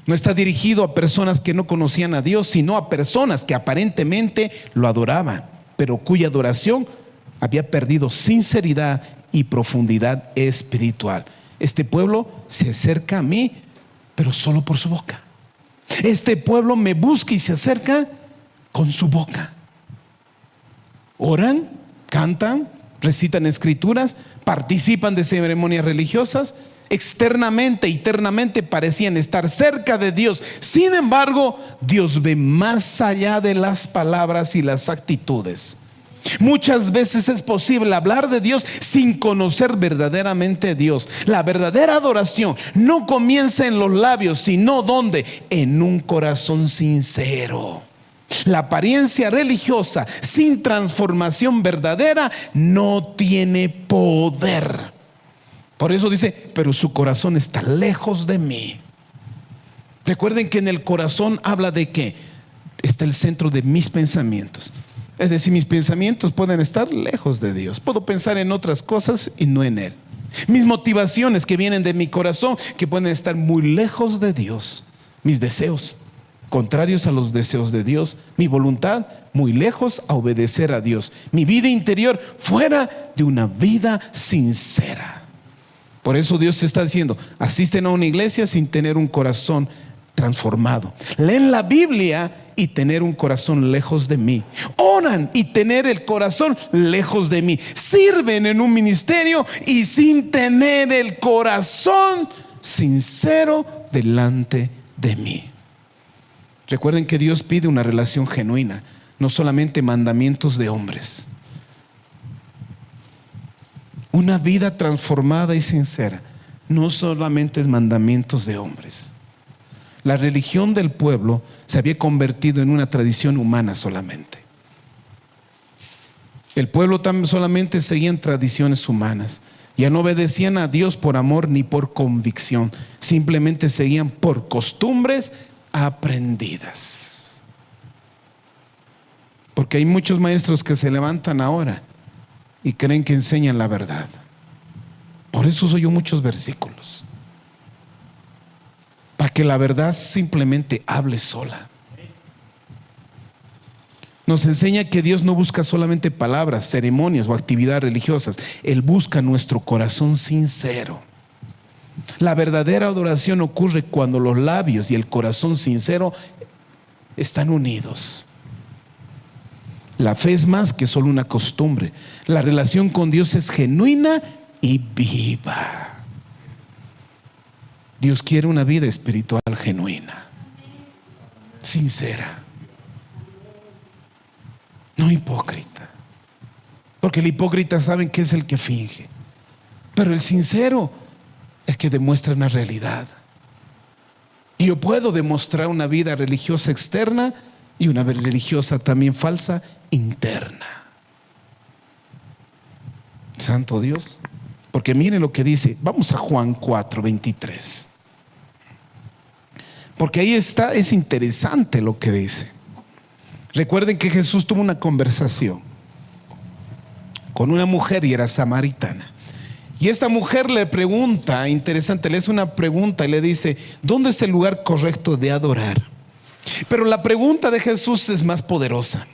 No está dirigido a personas que no conocían a Dios, sino a personas que aparentemente lo adoraban, pero cuya adoración había perdido sinceridad y profundidad espiritual. Este pueblo se acerca a mí, pero solo por su boca. Este pueblo me busca y se acerca con su boca. Oran, cantan, recitan escrituras, participan de ceremonias religiosas. Externamente, internamente parecían estar cerca de Dios. Sin embargo, Dios ve más allá de las palabras y las actitudes. Muchas veces es posible hablar de Dios sin conocer verdaderamente a Dios. La verdadera adoración no comienza en los labios, sino ¿dónde? En un corazón sincero. La apariencia religiosa sin transformación verdadera no tiene poder. Por eso dice, pero su corazón está lejos de mí. Recuerden que en el corazón habla de que está el centro de mis pensamientos. Es decir, mis pensamientos pueden estar lejos de Dios. Puedo pensar en otras cosas y no en Él. Mis motivaciones que vienen de mi corazón, que pueden estar muy lejos de Dios. Mis deseos, contrarios a los deseos de Dios. Mi voluntad, muy lejos a obedecer a Dios. Mi vida interior, fuera de una vida sincera. Por eso Dios está diciendo, asisten a una iglesia sin tener un corazón transformado. Leen la Biblia y tener un corazón lejos de mí. Oran y tener el corazón lejos de mí. Sirven en un ministerio y sin tener el corazón sincero delante de mí. Recuerden que Dios pide una relación genuina, no solamente mandamientos de hombres. Una vida transformada y sincera no solamente es mandamientos de hombres. La religión del pueblo se había convertido en una tradición humana solamente. El pueblo solamente seguía tradiciones humanas. Ya no obedecían a Dios por amor ni por convicción. Simplemente seguían por costumbres aprendidas. Porque hay muchos maestros que se levantan ahora y creen que enseñan la verdad. Por eso uso yo muchos versículos, para que la verdad simplemente hable sola. Nos enseña que Dios no busca solamente palabras, ceremonias o actividades religiosas. Él busca nuestro corazón sincero. La verdadera adoración ocurre cuando los labios y el corazón sincero están unidos. La fe es más que solo una costumbre. La relación con Dios es genuina y viva. Dios quiere una vida espiritual genuina, sincera, no hipócrita. Porque el hipócrita saben que es el que finge, pero el sincero es el que demuestra una realidad. Y yo puedo demostrar una vida religiosa externa y una vida religiosa también falsa interna. Santo Dios. Porque mire lo que dice. Vamos a Juan 4:23. Porque ahí está, es interesante lo que dice. Recuerden que Jesús tuvo una conversación con una mujer y era samaritana. Y esta mujer le pregunta, interesante, le hace una pregunta y le dice: ¿dónde es el lugar correcto de adorar? Pero la pregunta de Jesús es más poderosa.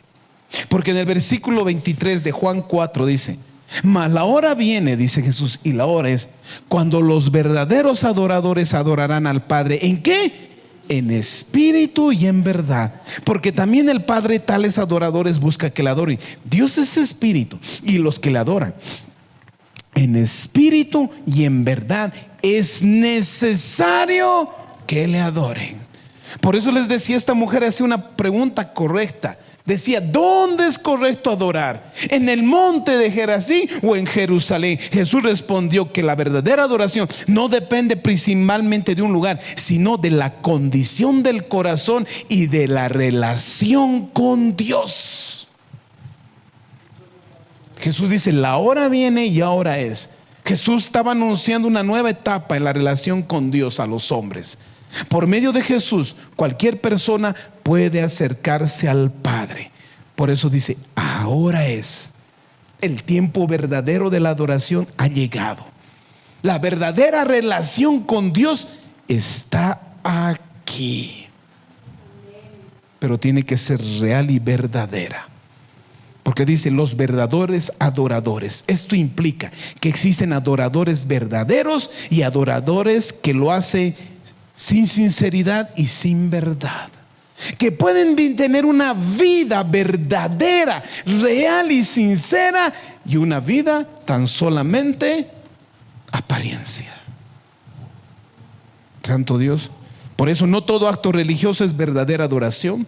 Porque en el versículo 23 de Juan 4 dice: mas la hora viene, dice Jesús, y la hora es cuando los verdaderos adoradores adorarán al Padre. ¿En qué? En espíritu y en verdad. Porque también el Padre tales adoradores busca que le adoren. Dios es espíritu, y los que le adoran en espíritu y en verdad es necesario que le adoren. Por eso les decía, esta mujer hacía una pregunta correcta. Decía: ¿dónde es correcto adorar? ¿En el monte de Gerazín o en Jerusalén? Jesús respondió que la verdadera adoración no depende principalmente de un lugar, sino de la condición del corazón y de la relación con Dios. Jesús dice: la hora viene y ahora es. Jesús estaba anunciando una nueva etapa en la relación con Dios a los hombres. Por medio de Jesús, cualquier persona puede acercarse al Padre. Por eso dice: ahora es. El tiempo verdadero de la adoración ha llegado. La verdadera relación con Dios está aquí. Pero tiene que ser real y verdadera. Porque dice: los verdaderos adoradores. Esto implica que existen adoradores verdaderos y adoradores que lo hacen sin sinceridad y sin verdad, que pueden tener una vida verdadera, real y sincera, y una vida tan solamente apariencia. Santo Dios. Por eso no todo acto religioso es verdadera adoración.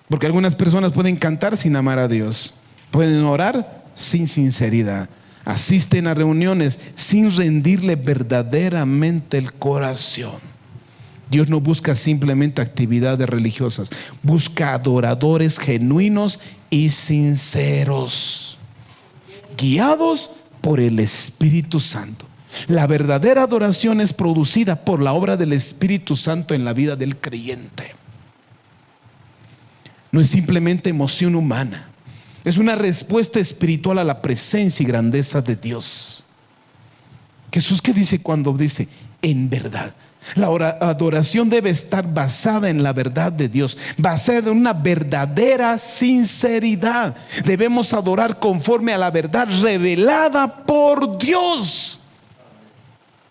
Porque algunas personas pueden cantar sin amar a Dios, pueden orar sin sinceridad, asisten a reuniones sin rendirle verdaderamente el corazón. Dios no busca simplemente actividades religiosas, busca adoradores genuinos y sinceros, guiados por el Espíritu Santo. La verdadera adoración es producida por la obra del Espíritu Santo en la vida del creyente. No es simplemente emoción humana. Es una respuesta espiritual a la presencia y grandeza de Dios. Jesús, ¿qué dice cuando dice en verdad? La adoración debe estar basada en la verdad de Dios, basada en una verdadera sinceridad. Debemos adorar conforme a la verdad revelada por Dios,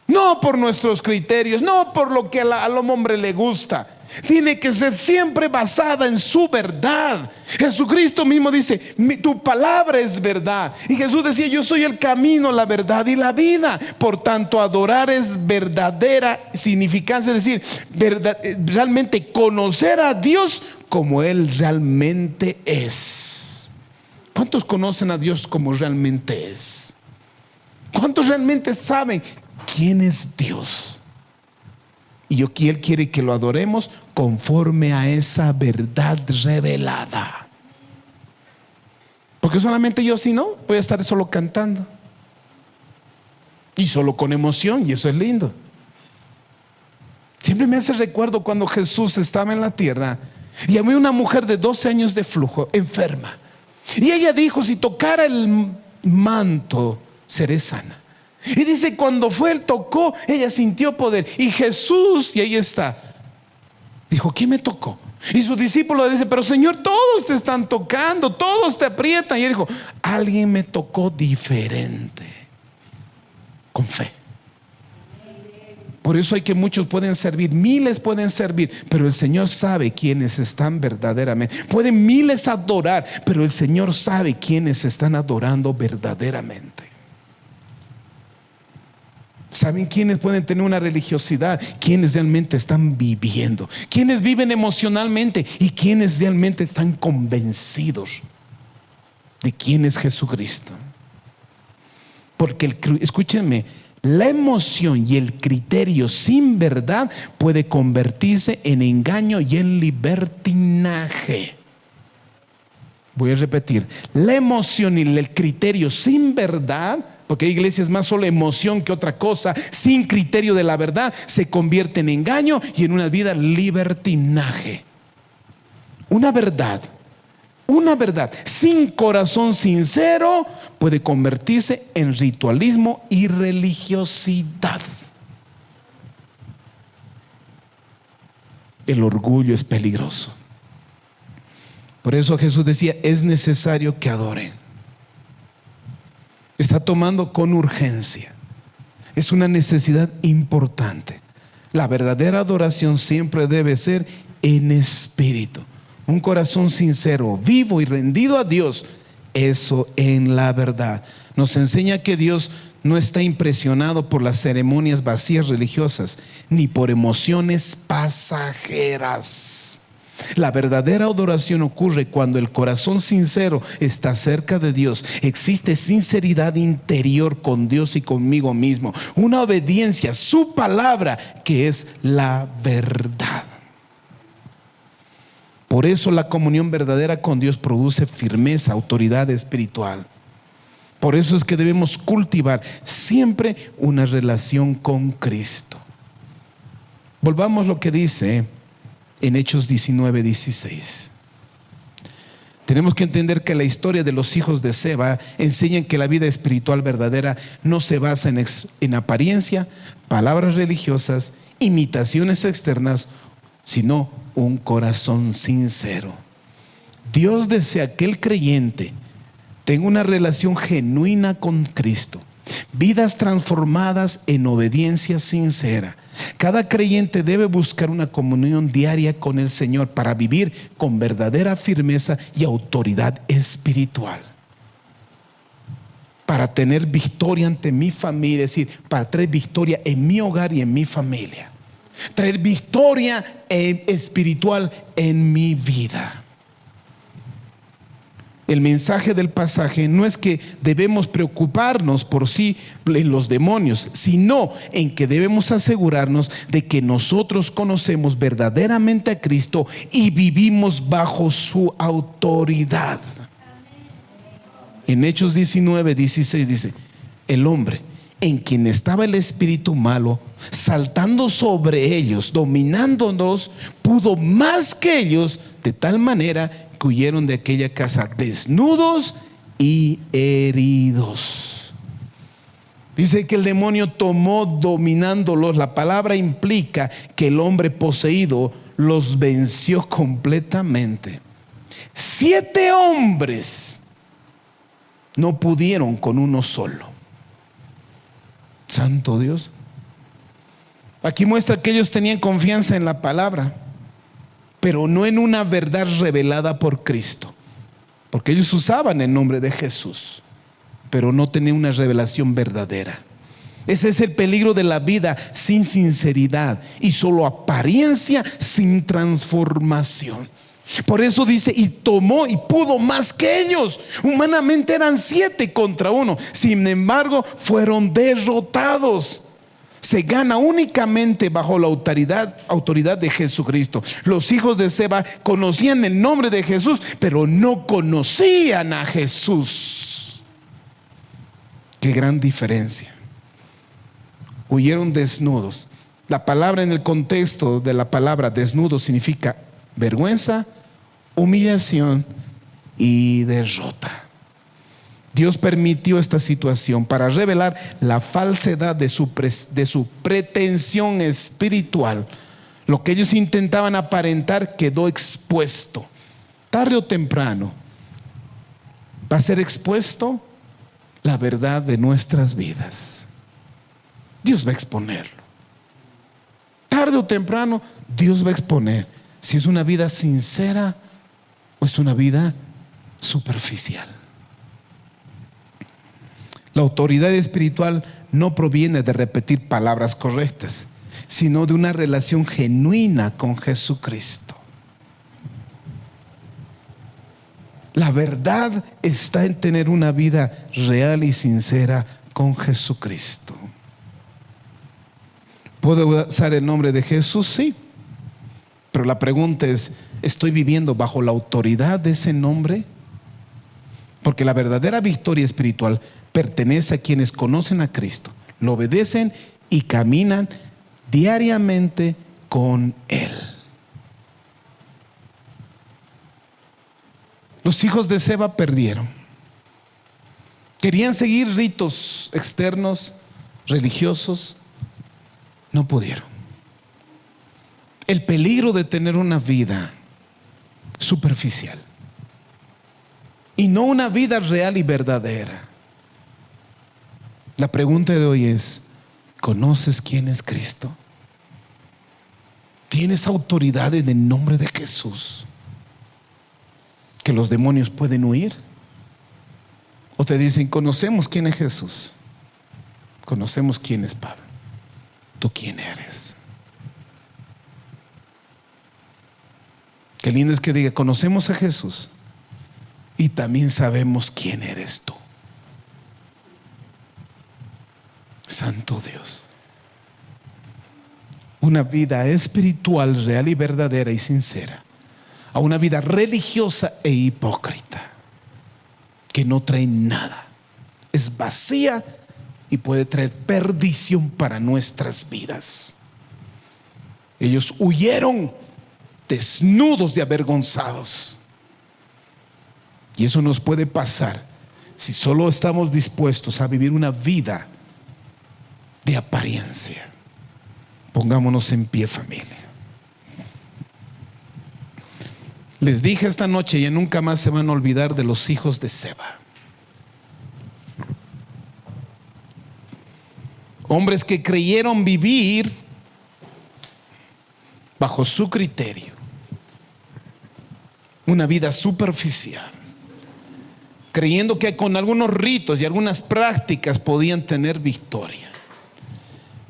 no no por nuestros criterios, no por lo que al hombre le gusta. Tiene que ser siempre basada en su verdad. Jesucristo mismo dice: tu palabra es verdad. Y Jesús decía: yo soy el camino, la verdad y la vida. Por tanto, adorar es verdadera significancia, es decir, realmente conocer a Dios como Él realmente es. ¿Cuántos conocen a Dios como realmente es? ¿Cuántos realmente saben quién es Dios? Y Él quiere que lo adoremos conforme a esa verdad revelada. Porque solamente yo, si no, voy a estar solo cantando y solo con emoción, y eso es lindo. Siempre me hace recuerdo cuando Jesús estaba en la tierra y había una mujer de 12 años de flujo, enferma, y ella dijo: si tocara el manto, seré sana. Y dice: cuando él tocó, ella sintió poder. Y Jesús, y ahí está, dijo: ¿quién me tocó? Y sus discípulos le dicen: pero Señor, todos te están tocando, todos te aprietan. Y él dijo: alguien me tocó diferente, con fe. Por eso hay que muchos pueden servir, miles pueden servir, pero el Señor sabe quiénes están verdaderamente. Pueden miles adorar, pero el Señor sabe quiénes están adorando verdaderamente. ¿Saben quiénes pueden tener una religiosidad? Quienes realmente están viviendo, quienes viven emocionalmente y quienes realmente están convencidos de quién es Jesucristo. Porque escúchenme, la emoción y el criterio sin verdad puede convertirse en engaño y en libertinaje. Voy a repetir: la emoción y el criterio sin verdad, porque hay iglesias más solo emoción que otra cosa, sin criterio de la verdad, se convierte en engaño y en una vida libertinaje. Una verdad sin corazón sincero puede convertirse en ritualismo y religiosidad. El orgullo es peligroso. Por eso Jesús decía: es necesario que adoren. Está tomando con urgencia. Es una necesidad importante. La verdadera adoración siempre debe ser en espíritu. Un corazón sincero, vivo y rendido a Dios. Eso en la verdad. Nos enseña que Dios no está impresionado por las ceremonias vacías religiosas, ni por emociones pasajeras. La verdadera adoración ocurre cuando el corazón sincero está cerca de Dios. Existe sinceridad interior con Dios y conmigo mismo. Una obediencia a su palabra, que es la verdad. Por eso la comunión verdadera con Dios produce firmeza, autoridad espiritual. Por eso es que debemos cultivar siempre una relación con Cristo. Volvamos a lo que dice en Hechos 19:16. Tenemos que entender que la historia de los hijos de Seba enseña que la vida espiritual verdadera no se basa en apariencia, palabras religiosas, imitaciones externas, sino un corazón sincero. Dios desea que el creyente tenga una relación genuina con Cristo, vidas transformadas en obediencia sincera. Cada creyente debe buscar una comunión diaria con el Señor para vivir con verdadera firmeza y autoridad espiritual. Para tener victoria ante mi familia, es decir, para traer victoria en mi hogar y en mi familia. Traer victoria espiritual en mi vida. El mensaje del pasaje no es que debemos preocuparnos por sí en los demonios, sino en que debemos asegurarnos de que nosotros conocemos verdaderamente a Cristo y vivimos bajo su autoridad. En Hechos 19:16 dice: el hombre en quien estaba el espíritu malo, saltando sobre ellos, dominándolos, pudo más que ellos, de tal manera que huyeron de aquella casa desnudos y heridos. Dice que el demonio tomó dominándolos. La palabra implica que el hombre poseído los venció completamente. 7 hombres no pudieron con uno solo. Santo Dios. Aquí muestra que ellos tenían confianza en la palabra, pero no en una verdad revelada por Cristo, porque ellos usaban el nombre de Jesús, pero no tenían una revelación verdadera. Ese es el peligro de la vida sin sinceridad y solo apariencia sin transformación. Por eso dice, y tomó y pudo más que ellos. Humanamente eran 7 contra 1. Sin embargo, fueron derrotados. Se gana únicamente bajo la autoridad de Jesucristo. Los hijos de Seba conocían el nombre de Jesús, pero no conocían a Jesús. Qué gran diferencia. Huyeron desnudos. La palabra, en el contexto de la palabra desnudo, significa vergüenza, humillación y derrota. Dios permitió esta situación para revelar la falsedad de su pretensión espiritual. Lo que ellos intentaban aparentar quedó expuesto. Tarde o temprano va a ser expuesto la verdad de nuestras vidas. Dios va a exponerlo. Tarde o temprano Dios va a exponer si es una vida sincera o es una vida superficial. La autoridad espiritual no proviene de repetir palabras correctas, sino de una relación genuina con Jesucristo. La verdad está en tener una vida real y sincera con Jesucristo. ¿Puedo usar el nombre de Jesús? Sí. Pero la pregunta es, ¿estoy viviendo bajo la autoridad de ese nombre? Porque la verdadera victoria espiritual pertenece a quienes conocen a Cristo, lo obedecen y caminan diariamente con Él. Los hijos de Seba perdieron. Querían seguir ritos externos, religiosos, no pudieron. El peligro de tener una vida superficial y no una vida real y verdadera. La pregunta de hoy es, ¿conoces quién es Cristo? ¿Tienes autoridad en el nombre de Jesús? ¿Que los demonios pueden huir? ¿O te dicen, conocemos quién es Jesús? Conocemos quién es Pablo. ¿Tú quién eres? Qué lindo es que diga, conocemos a Jesús y también sabemos quién eres tú. Santo Dios. Una vida espiritual, real y verdadera y sincera, a una vida religiosa e hipócrita que no trae nada, es vacía y puede traer perdición para nuestras vidas. Ellos huyeron desnudos y avergonzados, y eso nos puede pasar si solo estamos dispuestos a vivir una vida de apariencia. Pongámonos en pie, familia. Les dije esta noche, ya nunca más se van a olvidar de los hijos de Seba. Hombres que creyeron vivir bajo su criterio, una vida superficial, creyendo que con algunos ritos y algunas prácticas podían tener victoria,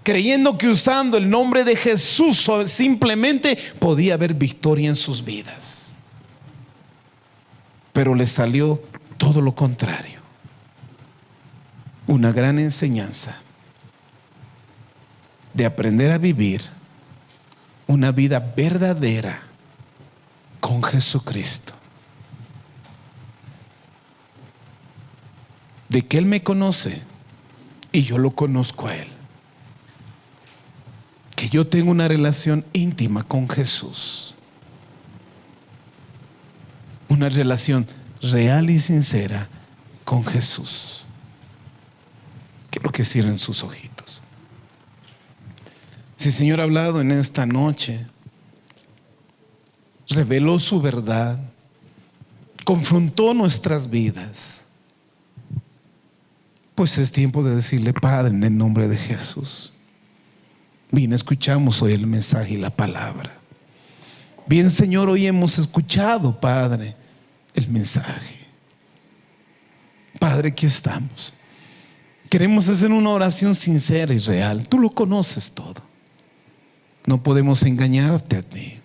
creyendo que usando el nombre de Jesús simplemente podía haber victoria en sus vidas. Pero les salió todo lo contrario. Una gran enseñanza de aprender a vivir una vida verdadera con Jesucristo. De que Él me conoce y yo lo conozco a Él. Que yo tengo una relación íntima con Jesús. Una relación real y sincera con Jesús. Quiero que cierren sus ojitos. Si el Señor ha hablado en esta noche, reveló su verdad, confrontó nuestras vidas, pues es tiempo de decirle, Padre, en el nombre de Jesús, Bien, escuchamos hoy el mensaje y la palabra. Bien, Señor, hoy hemos escuchado, Padre, el mensaje. Padre, aquí estamos. Queremos hacer una oración sincera y real. Tú lo conoces todo. No podemos engañarte a ti.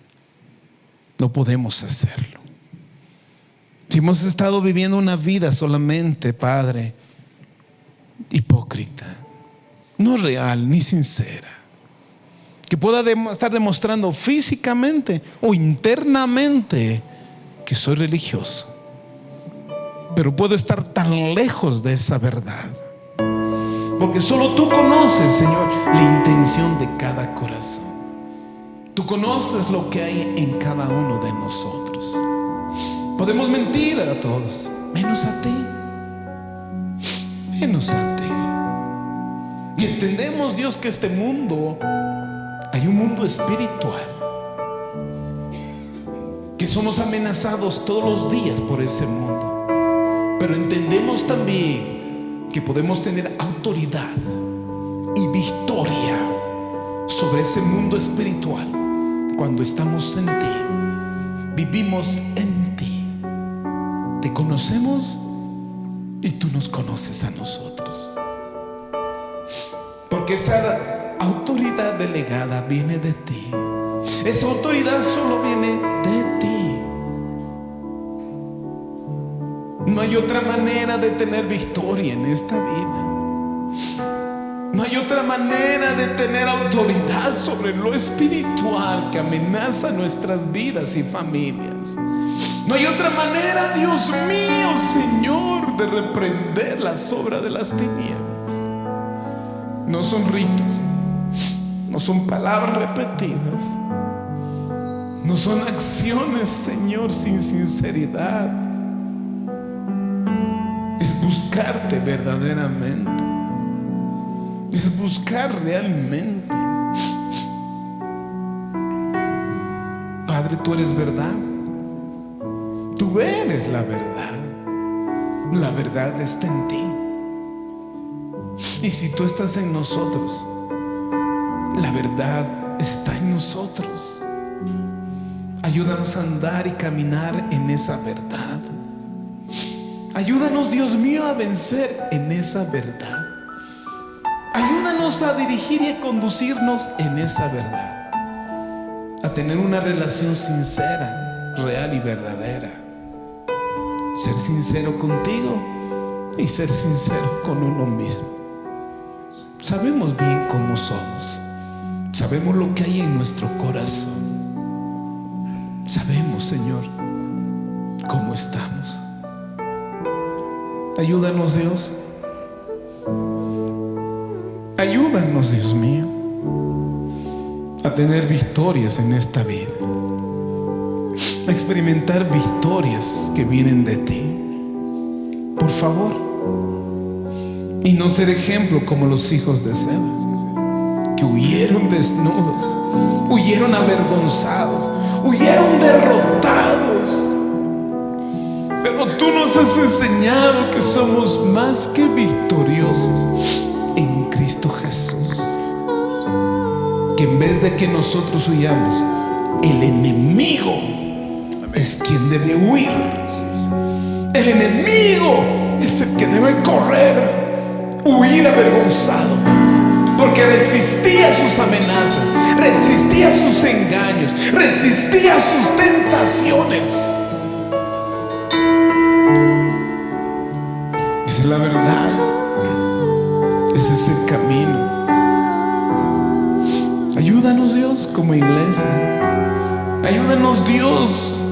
No podemos hacerlo. Si hemos estado viviendo una vida solamente, Padre, hipócrita, no real ni sincera, que pueda estar demostrando físicamente o internamente que soy religioso, pero puedo estar tan lejos de esa verdad, porque solo tú conoces, Señor, la intención de cada corazón. Tú conoces lo que hay en cada uno de nosotros. Podemos mentir a todos, menos a ti, menos a ti. Y entendemos, Dios, que este mundo, hay un mundo espiritual, que somos amenazados todos los días por ese mundo. Pero entendemos también que podemos tener autoridad y victoria sobre ese mundo espiritual cuando estamos en ti, vivimos en ti, te conocemos y tú nos conoces a nosotros. Porque esa autoridad delegada viene de ti. Esa autoridad solo viene de ti. No hay otra manera de tener victoria en esta vida. No hay otra manera de tener autoridad sobre lo espiritual que amenaza nuestras vidas y familias. No hay otra manera, Dios mío, Señor, de reprender las obras de las tinieblas. No son ritos, no son palabras repetidas, no son acciones, Señor, sin sinceridad. Es buscarte verdaderamente, es buscar realmente. Padre, tú eres verdad, tú eres la verdad está en ti. Y si tú estás en nosotros, la verdad está en nosotros. Ayúdanos a andar y caminar en esa verdad. Ayúdanos, Dios mío, a vencer en esa verdad. Ayúdanos a dirigir y a conducirnos en esa verdad, a tener una relación sincera, real y verdadera. Ser sincero contigo y ser sincero con uno mismo. Sabemos bien cómo somos, sabemos lo que hay en nuestro corazón, sabemos, Señor, cómo estamos. Ayúdanos, Dios. Ayúdanos, Dios mío, a tener victorias en esta vida, a experimentar victorias que vienen de ti, por favor. Y no ser ejemplo como los hijos de Sebas, que huyeron desnudos, huyeron avergonzados, huyeron derrotados. Pero tú nos has enseñado que somos más que victoriosos en Cristo Jesús. Que en vez de que nosotros huyamos, el enemigo es quien debe huir. El enemigo es el que debe correr, huir avergonzado, porque resistía sus amenazas, resistía sus engaños, resistía sus tentaciones. Es la verdad, ese es el camino. Ayúdanos, Dios, como iglesia. Ayúdanos, Dios,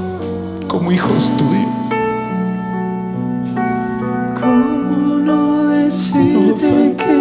como hijos tuyos. ¿Cómo no decirte que